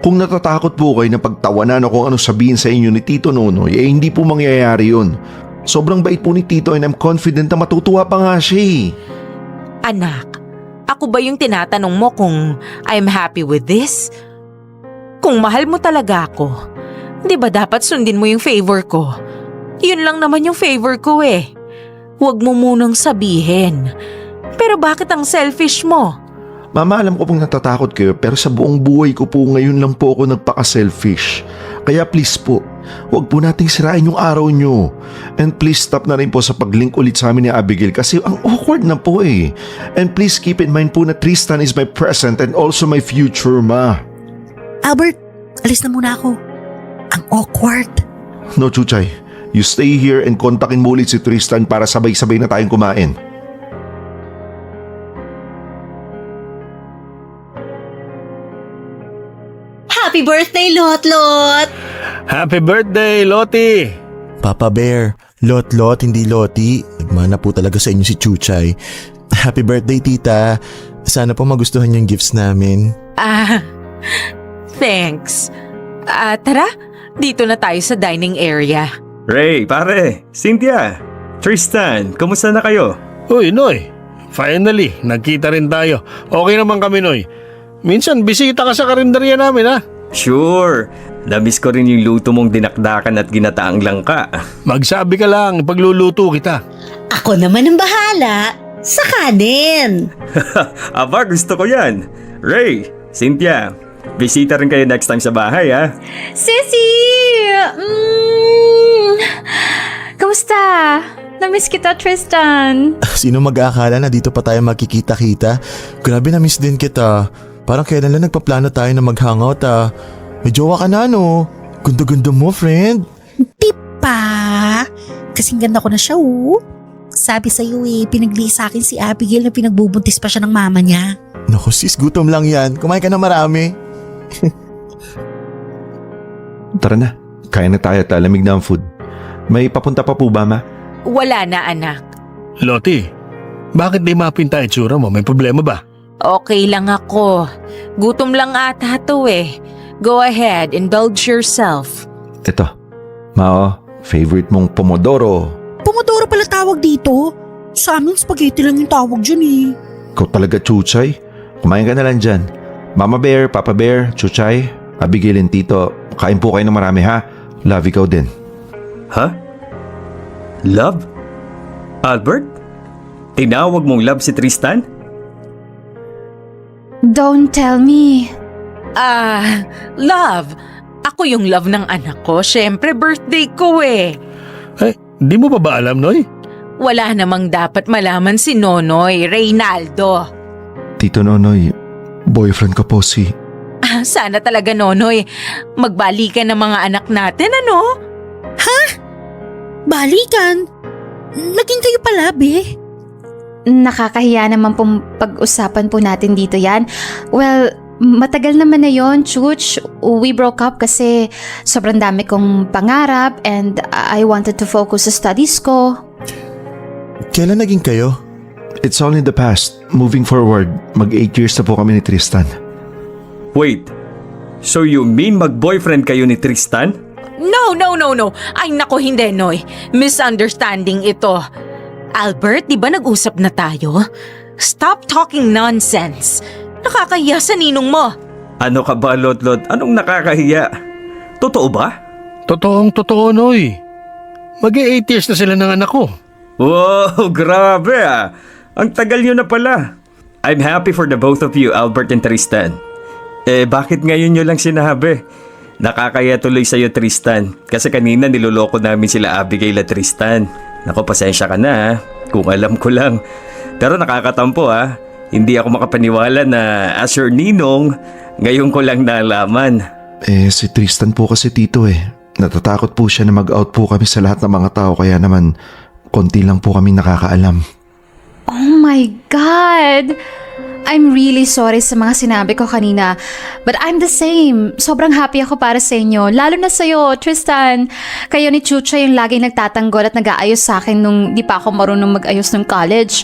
Kung natatakot po kayo na pagtawanan o kung ano sabihin sa inyo ni Tito Nonoy, hindi po mangyayari yun. Sobrang bait po ni Tito and I'm confident na matutuwa pa nga siya eh. Anak, ako ba yung tinatanong mo kung I'm happy with this? Kung mahal mo talaga ako, di ba dapat sundin mo yung favor ko? Yun lang naman yung favor ko eh. Huwag mo munang sabihin. Pero bakit ang selfish mo? Mama, alam ko pong natatakot kayo pero sa buong buhay ko po ngayon lang po ako nagpaka-selfish. Kaya please po, huwag po nating sirain yung araw nyo. And please stop na rin po sa pag-link ulit sa amin ni Abigail kasi ang awkward na po eh. And please keep in mind po na Tristan is my present and also my future, ma. Albert, alis na muna ako. Ang awkward. No, Chuchay. You stay here and kontakin mo ulit si Tristan para sabay-sabay na tayong kumain. Happy birthday, Lot-Lot! Happy birthday, Lottie! Papa Bear, Lot, hindi Loti. Nagmana po talaga sa inyo si Chuchay. Happy birthday, tita. Sana po magustuhan yung gifts namin. Thanks. Tara, dito na tayo sa dining area. Ray, pare, Cynthia, Tristan, kumusta na kayo? Uy, Noy. Finally, nagkita rin tayo. Okay naman kami, Noy. Minsan, bisita ka sa karinderya namin, ha? Sure, namiss ko rin yung luto mong dinakdakan at ginataang langka. Magsabi ka lang, pagluluto kita. Ako naman ang bahala sa kanin. Aba, gusto ko yan. Ray, Cynthia, bisita rin kayo next time sa bahay, ha? Sissy! Kamusta? Namiss kita, Tristan. Sino mag-aakala na dito pa tayo magkikita-kita? Grabe na-miss din kita. Parang kailan lang nagpaplano tayo na mag-hangout ah. May jowa ka na no? Ganda-ganda mo, friend. Di pa. Kasing ganda ko na siya oh. Sabi sa'yo eh, pinagli sa akin si Abigail na pinagbubuntis pa siya ng mama niya. Naku sis, gutom lang yan. Kumain ka na marami. Tara na, kaya na tayo at lamig na ang food. May papunta pa po ba, ma? Wala na, anak. Lottie, bakit di mapinta itsura mo? May problema ba? Okay lang ako. Gutom lang ata to eh. Go ahead, indulge yourself. Ito, Mao, favorite mong pomodoro. Pomodoro pala tawag dito. Sa amin, spaghetti lang yung tawag dyan eh. Ikaw talaga, Chuchay. Kumain ka na lang dyan. Mama Bear, Papa Bear, Chuchay, Abigail and Tito, kain po kayo ng marami ha. Love, ikaw din. Ha? Love? Albert? Tinawag mong love si Tristan? Don't tell me. Love. Ako yung love ng anak ko. Siyempre, birthday ko eh. Eh, di mo ba alam, Noy? Wala namang dapat malaman si Nonoy, Reynaldo. Tito Nonoy, boyfriend ko po si... Sana talaga, Nonoy. Magbalikan ng mga anak natin, ano? Balikan? Naging kayo pala, be? Nakakahiya naman pong pag-usapan po natin dito yan. Well, matagal naman na yon, Chuch. We broke up kasi sobrang dami kong pangarap and I wanted to focus sa studies ko. Kailan naging kayo? It's all in the past. Moving forward, mag-8 years na po kami ni Tristan. Wait, so you mean mag-boyfriend kayo ni Tristan? No. Ay nako, hindi, Noy. Misunderstanding ito. Albert, di ba nag-usap na tayo? Stop talking nonsense. Nakakahiya sa ninong mo. Ano ka ba, Lot-Lot? Anong nakakahiya? Totoo ba? Totoo, Noy. Mag-8 years na sila ng anak ko. Wow, grabe ah. Ang tagal nyo na pala. I'm happy for the both of you, Albert and Tristan. Eh, bakit ngayon nyo lang sinabi? Nakakaya tuloy sa'yo, Tristan. Kasi kanina niloloko namin sila Abigail at Tristan. Naku, pasensya ka na ha. Kung alam ko lang. Pero nakakatampo ha. Hindi ako makapaniwala na as your ninong, ngayon ko lang nalaman. Si Tristan po kasi tito Natatakot po siya na mag-out po kami sa lahat ng mga tao kaya naman konti lang po kami nakakaalam. Oh my God! I'm really sorry sa mga sinabi ko kanina. But I'm the same. Sobrang happy ako para sa inyo. Lalo na sa'yo, Tristan. Kayo ni Chucha yung laging nagtatanggol at nag-aayos sa akin nung di pa ako marunong mag-ayos ng college.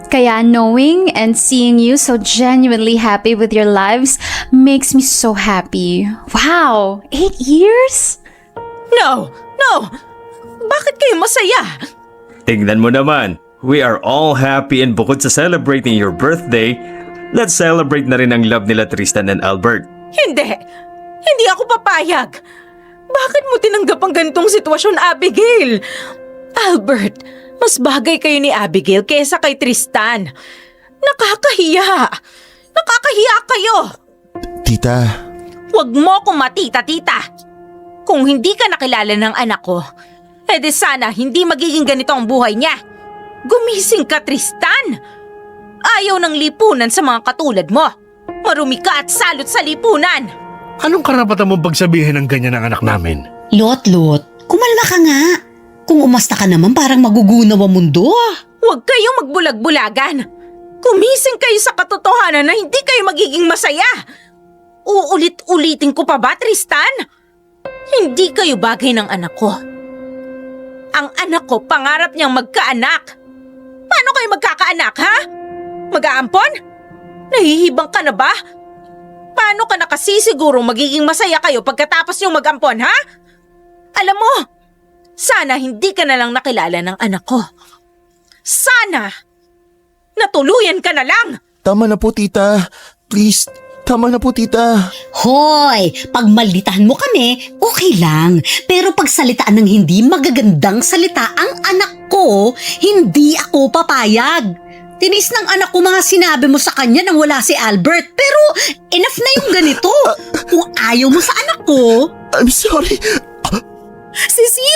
Kaya knowing and seeing you so genuinely happy with your lives makes me so happy. Wow, 8 years? No! Bakit kayo masaya? Tingnan mo naman, we are all happy and bukod sa celebrating your birthday, let's celebrate na rin ang love nila Tristan and Albert. Hindi ako papayag. Bakit mo tinanggap ang ganitong sitwasyon, Abigail? Albert, mas bagay kayo ni Abigail kaysa kay Tristan. Nakakahiya kayo. Tita, Huwag mo akong matita-tita. Kung hindi ka nakilala ng anak ko, edi sana hindi magiging ganito ang buhay niya. Gumising ka, Tristan. Ayaw ng lipunan sa mga katulad mo. Marumi ka at salot sa lipunan. Anong karapatan mong pagsabihin ng ganyan ng anak namin? Lot, kumalma ka nga. Kung umasta ka naman parang magugunaw ang mundo. Huwag kayong magbulag-bulagan. Kumising kayo sa katotohanan na hindi kayo magiging masaya. Uulit-ulitin ko pa ba, Tristan? Hindi kayo bagay ng anak ko. Ang anak ko, pangarap niyang magkaanak. Paano kayo magkakaanak, ha? Mag-aampon? Nahihibang ka na ba? Paano ka nakasisigurong magiging masaya kayo pagkatapos niyong mag-ampon, ha? Alam mo, sana hindi ka na lang nakilala ng anak ko. Sana! Natuluyan ka na lang! tama na po tita. Please, tama na po tita. Hoy, pag malditahan mo kami, okay lang. Pero pag salitaan ng hindi magagandang salita ang anak ko, hindi ako papayag. Tinis ng anak ko mga sinabi mo sa kanya nang wala si Albert. Pero enough na yung ganito. Kung ayaw mo sa anak ko... I'm sorry. Sisi!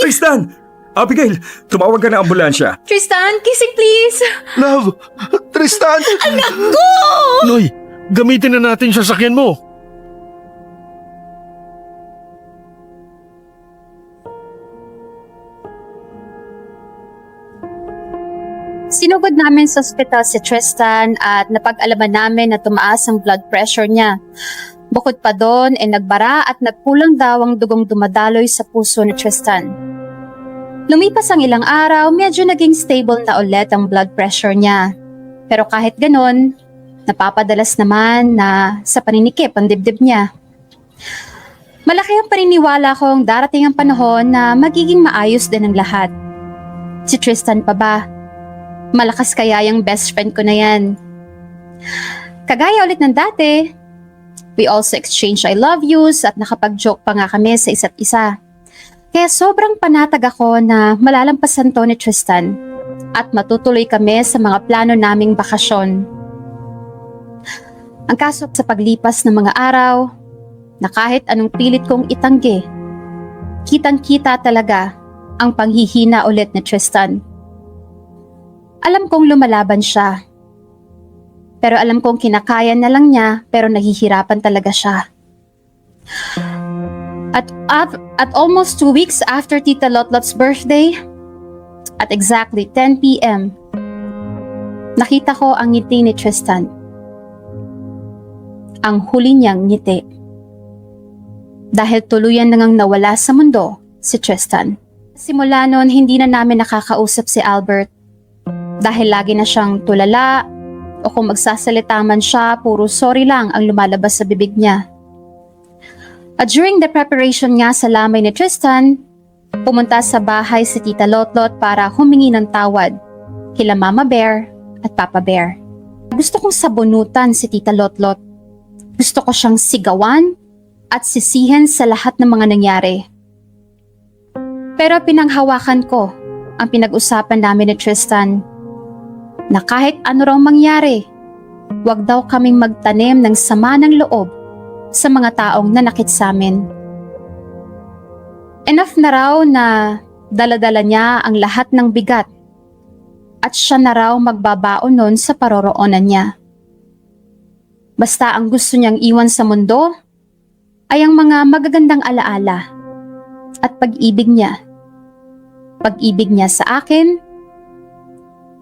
Tristan! Abigail, tumawag ka ng ambulansya. Tristan, kissing please! Love, Tristan. Noy, gamitin na natin yung sasakyan mo. Sinugod namin sa ospital si Tristan at napag-alaman namin na tumaas ang blood pressure niya. Bukod pa doon, nagbara at nagkulang daw ang dugong dumadaloy sa puso ni Tristan. Lumipas ang ilang araw, medyo naging stable na ulit ang blood pressure niya. Pero kahit ganon, napapadalas naman na sa paninikip ang dibdib niya. Malaki ang paniniwala kong darating ang panahon na magiging maayos din ang lahat. Si Tristan pa ba? Malakas kaya yung best friend ko na yan. Kagaya ulit ng dati, we also exchange I love yous at nakapag-joke pa nga kami sa isa't isa. Kaya sobrang panatag ako na malalampasan to ni Tristan at matutuloy kami sa mga plano naming bakasyon. Ang kaso sa paglipas ng mga araw, na kahit anong pilit kong itanggi, kitang-kita talaga ang panghihina ulit ni Tristan. Alam kong lumalaban siya. Pero alam kong kinakaya na lang niya pero nahihirapan talaga siya. At almost 2 weeks after Tita Lotlot's birthday, at exactly 10 p.m., nakita ko ang ngiti ni Tristan. Ang huli niyang ngiti. Dahil tuluyan nang nawala sa mundo si Tristan. Simula noon, hindi na namin nakakausap si Albert. Dahil lagi na siyang tulala, o kung magsasalita man siya, puro sorry lang ang lumalabas sa bibig niya. At during the preparation nga sa lamay ni Tristan, pumunta sa bahay si Tita Lotlot para humingi ng tawad kila Mama Bear at Papa Bear. Gusto kong sabunutan si Tita Lotlot. Gusto ko siyang sigawan at sisihin sa lahat ng mga nangyari. Pero pinanghawakan ko ang pinag-usapan namin ni Tristan na kahit ano raw mangyari, wag daw kaming magtanim ng sama ng loob sa mga taong nanakit sa amin. Enough na raw na dala-dala niya ang lahat ng bigat at siya na raw magbabaon nun sa paroroonan niya. Basta ang gusto niyang iwan sa mundo ay ang mga magagandang alaala at pag-ibig niya. Pag-ibig niya sa akin,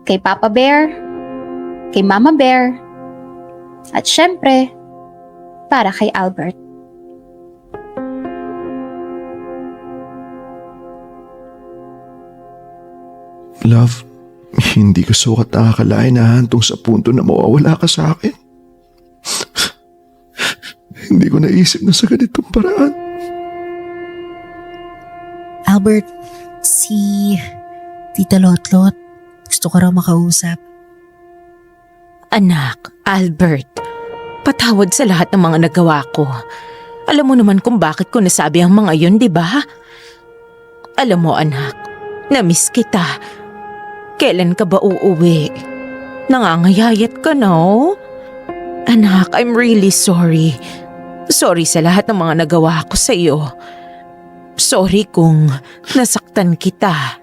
kay Papa Bear, kay Mama Bear, at syempre, para kay Albert. Love, Hindi ko sukat nakakalain na hantong sa punto na mawawala ka sa akin. Hindi ko naisip na sa ganitong paraan. Albert, si Tita Lotlot, gusto ko raw makausap. Anak, Albert, patawad sa lahat ng mga nagawa ko. Alam mo naman kung bakit ko nasabi ang mga yun, di ba? Alam mo anak, na-miss kita. Kailan ka ba uuwi? Nangangayayat ka na, oh? Anak, I'm really sorry. Sorry sa lahat ng mga nagawa ko sa iyo. Sorry kung nasaktan kita.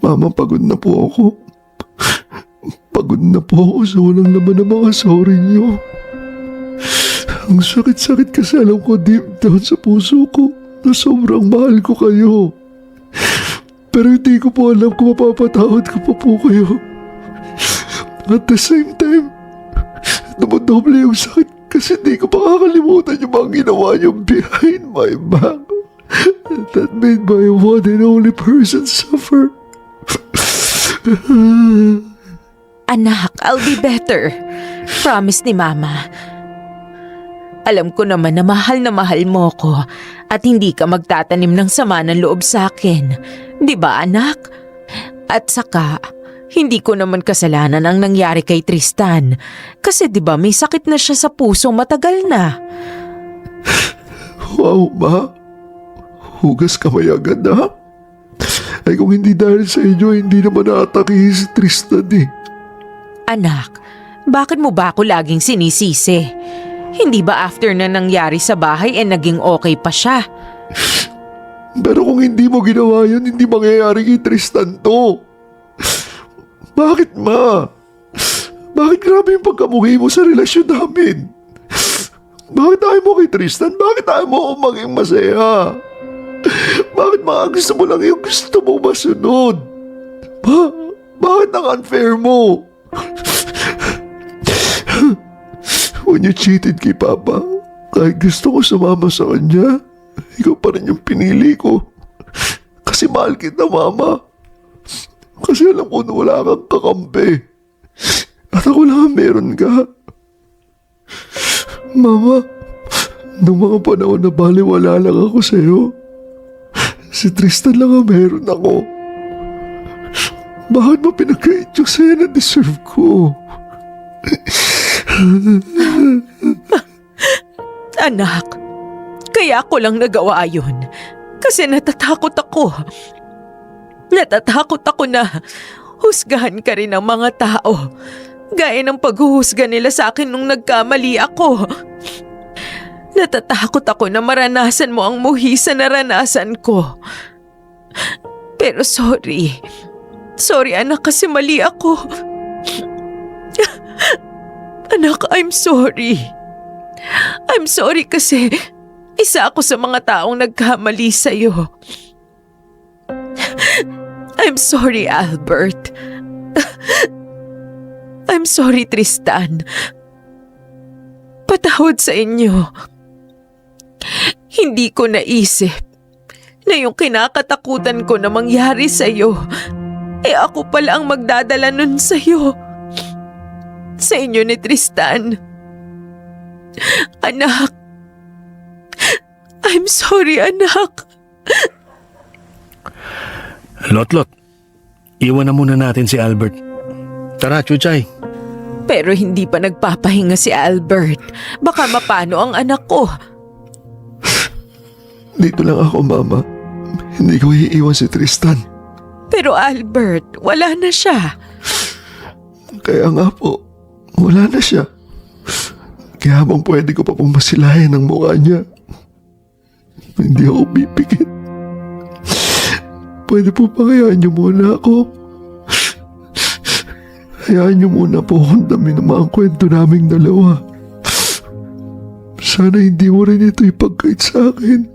Mama, pagod na po ako. Pagod na po ako sa walang laman ng mga sorry niyo. Ang sakit-sakit kasi alam ko deep down sa puso ko na sobrang mahal ko kayo. Pero hindi ko po alam kung mapapatawad ko pa po kayo. At the same time, dumodoble yung sakit kasi hindi ko makakalimutan yung mga ginawa niyo behind my back. That made my one and only person suffer. Anak, I'll be better. Promise ni Mama. Alam ko naman na mahal mo ko at hindi ka magtatanim ng sama ng loob sa akin. Di ba, anak? At saka, hindi ko naman kasalanan ang nangyari kay Tristan. Kasi di ba may sakit na siya sa puso matagal na. Wow, Ma. Hugas kamay agad, ha? Ay kung hindi dahil sa inyo, hindi naman naatakihin si Tristan eh. Anak, bakit mo ba ako laging sinisisi? Hindi ba after na nangyari sa bahay naging okay pa siya? Pero kung hindi mo ginawa yun, hindi mangyayari kay Tristan to. Bakit, Ma? Bakit grabe yung pagkamuhi mo sa relasyon namin? Bakit ayaw mo kay Tristan? Bakit ayaw mo maging masaya? Bakit mga gusto mo lang yung gusto mo masunod? Bakit ang unfair mo? When you cheated kay Papa, kahit gusto ko sumama sa kanya, ikaw pa rin yung pinili ko. Kasi mahal kita, Mama. Kasi alam ko na wala kang kakampi. At ako lang ang meron ka. Mama, nung mga panahon na baliwala lang ako sa'yo, si Tristan lang ang meron ako. Bakit mo pinagkait yung sa'yo na deserve ko? Anak, kaya ko lang nagawa yun. Kasi natatakot ako. Natatakot ako na husgahan ka rin ng mga tao. Gaya ng paghuhusga nila sa akin nung nagkamali ako. Natatakot ako na maranasan mo ang muhisa na naranasan ko. Pero sorry. Sorry anak kasi mali ako. Anak, I'm sorry. I'm sorry kasi isa ako sa mga taong nagkamali sa'yo. I'm sorry, Albert. I'm sorry, Tristan. Patawad sa inyo. Hindi ko naisip na yung kinakatakutan ko na mangyari sa'yo, ako pala ang magdadala nun sa'yo. Sa inyo ni Tristan. Anak. I'm sorry, anak. Lotlot, iwan na muna natin si Albert. Tara, Chuchay. Pero hindi pa nagpapahinga si Albert. Baka mapano ang anak ko. Dito lang ako, Mama. Hindi ko iiwan si Tristan. Pero Albert, wala na siya. Kaya nga po, wala na siya. Kaya habang pwede ko pa pong masilayan ang mukha niya, hindi ako pipikit. Pwede po ba hayaan niyo muna ako? Hayaan niyo muna po hundamin ang mga kwento naming dalawa. Sana hindi mo rin ito ipagkait sa akin.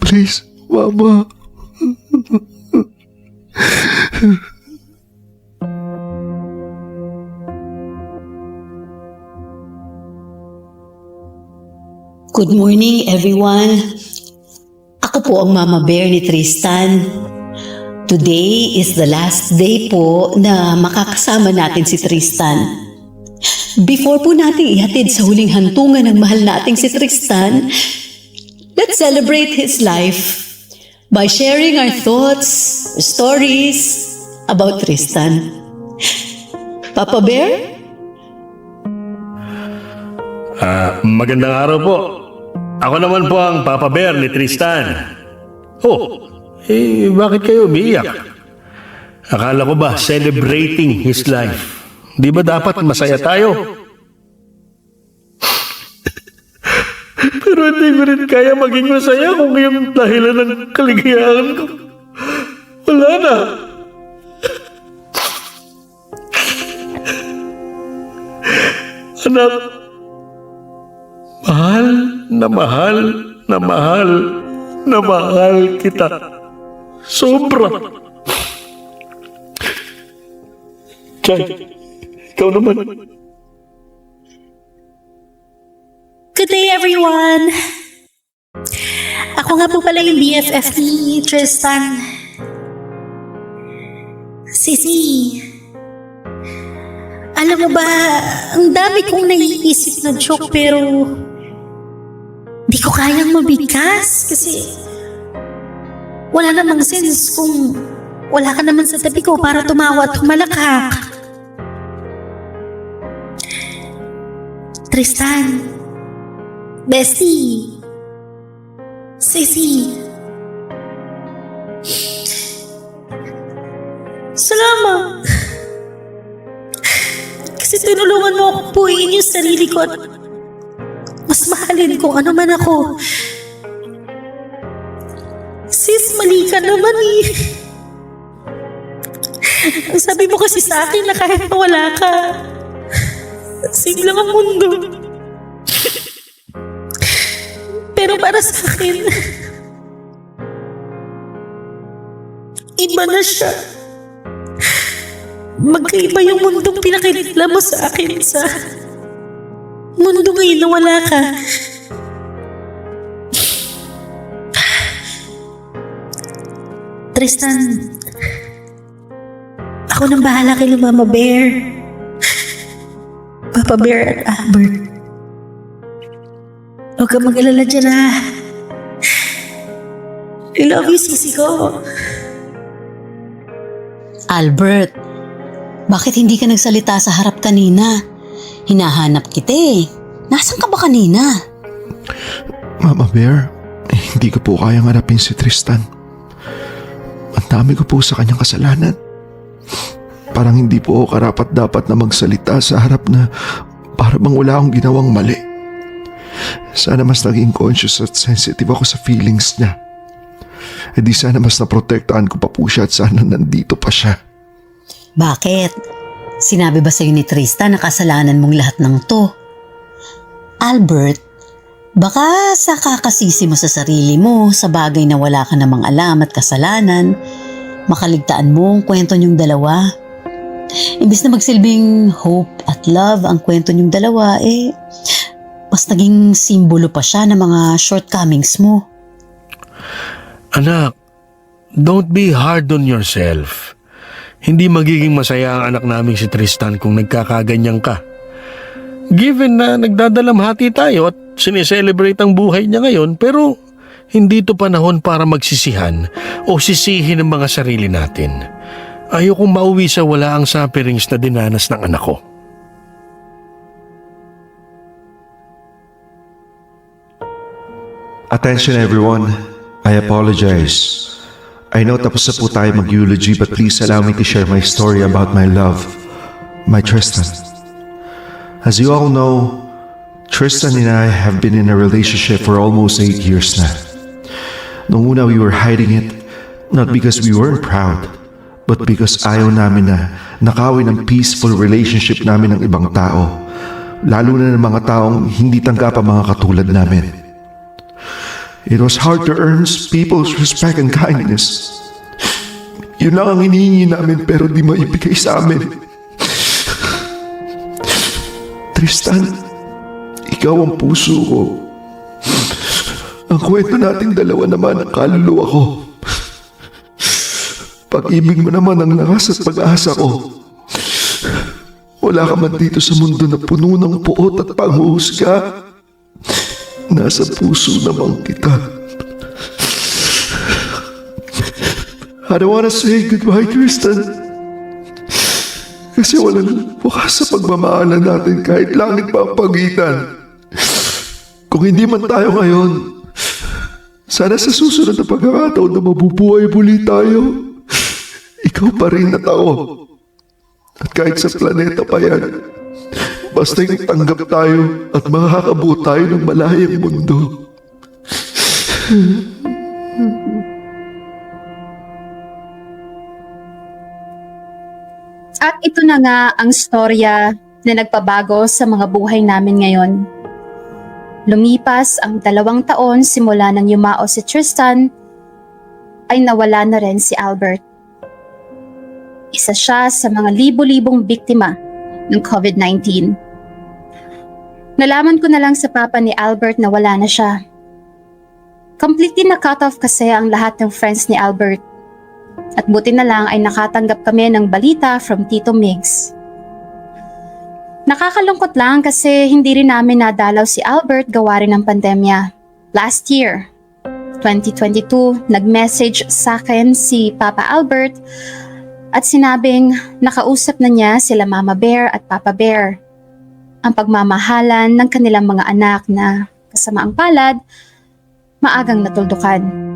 Please, Mama. Good morning, everyone. Ako po ang Mama Bear ni Tristan. Today is the last day po na makakasama natin si Tristan. Before po natin ihatid sa huling hantungan ng mahal nating si Tristan, let's celebrate his life by sharing our thoughts, stories about Tristan. Papa Bear? Magandang araw po. Ako naman po ang Papa Bear ni Tristan. Bakit kayo umiiyak? Akala ko ba celebrating his life? Di ba dapat masaya tayo? Pero hindi ko rin kaya maging masaya kung yung dahilan ng kaligayahan ko. Wala na. Anak, mahal na mahal na mahal na mahal kita. Sobra. Chay, ikaw naman. Good day, everyone! Ako nga po pala yung BFF ni Tristan. Sisi, alam mo ba, ang dami kong naiisip na joke pero di ko kayang mabigkas kasi wala namang sense kung wala ka naman sa tabi ko para tumawa at humalakak. Tristan, Bestie, Sisi, salamat. Kasi tinulungan mo akong buuin yung sarili ko at mas mahalin kung ano man ako. Sis, mali ka naman eh. Ang sabi mo kasi sa akin na kahit mawala ka, sing lang ang mundo. Pero para sa akin, iba na siya. Magkaiba yung mundong pinakilala mo sa akin sa mundo ngayon na wala ka. Tristan, ako nang bahala kay Mama Bear, Papa Bear at Albert. Huwag kang mag-alala dyan ha. I love you, sisi ko. Albert, bakit hindi ka nagsalita sa harap kanina? Hinahanap kita eh. Nasaan ka ba kanina? Mama Bear, hindi ko po kayang harapin si Tristan. Ang dami ko po sa kanyang kasalanan. Parang hindi po ako karapat-dapat na magsalita sa harap na para bang wala akong ginawang mali. Sana mas naging conscious at sensitive ako sa feelings niya. E di sana mas naprotektahan ko pa po siya at sana nandito pa siya. Bakit? Sinabi ba sa'yo ni Tristan na kasalanan mong lahat ng to? Albert, baka sa kakasisi mo sa sarili mo sa bagay na wala ka namang alam at kasalanan, makaligtaan mo ang kwento niyong dalawa. Imbis na magsilbing hope at love ang kwento niyong dalawa, mas naging simbolo pa siya ng mga shortcomings mo. Anak, don't be hard on yourself. Hindi magiging masaya ang anak naming si Tristan kung nagkakaganyan ka. Given na nagdadalamhati tayo at sineselebrate ang buhay niya ngayon, pero hindi to panahon para magsisihan o sisihin ang mga sarili natin. Ayokong mauwi sa wala ang sufferings na dinanas ng anak ko. Attention everyone, I apologize. I know tapos na po tayo mag-eulogy but please allow me to share my story about my love, my Tristan. As you all know, Tristan and I have been in a relationship for almost 8 years na. Noong una we were hiding it, not because we weren't proud, but because ayaw namin na nakawin ang peaceful relationship namin ng ibang tao, lalo na ng mga taong hindi tanggap ang mga katulad namin. It was hard to earn people's respect and kindness. Yun lang ang hinihingi namin pero di maibigay sa amin. Tristan, ikaw ang puso ko. Ang kwento nating dalawa naman ang kaluluwa ko. Pag-ibig mo naman ang lakas at pag-asa ko. Wala ka man dito sa mundo na puno ng puot at panghuhusga. Nasa puso naman kita. I don't wanna say goodbye, Tristan. Kasi walang bukas sa pagmamahalan natin kahit langit pa ang pagitan. Kung hindi man tayo ngayon, sana sa susunod na pagkakataon na mabubuhay muli tayo, ikaw pa rin at ako. At kahit sa planeta pa yan, basta yung tanggap tayo at makakabuo tayo ng malayang mundo. At ito na nga ang storya na nagpabago sa mga buhay namin ngayon. Lumipas ang 2 taon simula nang yumao si Tristan, ay nawala na rin si Albert. Isa siya sa mga libo-libong biktima ng COVID-19. Nalaman ko na lang sa papa ni Albert na wala na siya. Completely na-cut off kasi ang lahat ng friends ni Albert. At buti na lang ay nakatanggap kami ng balita from Tito Migs. Nakakalungkot lang kasi hindi rin namin nadalaw si Albert gawa rin ng pandemya. Last year, 2022, nag-message sa akin si Papa Albert at sinabing nakausap na niya sila Mama Bear at Papa Bear. Ang pagmamahalan ng kanilang mga anak na kasama ang palad, maagang natuldukan.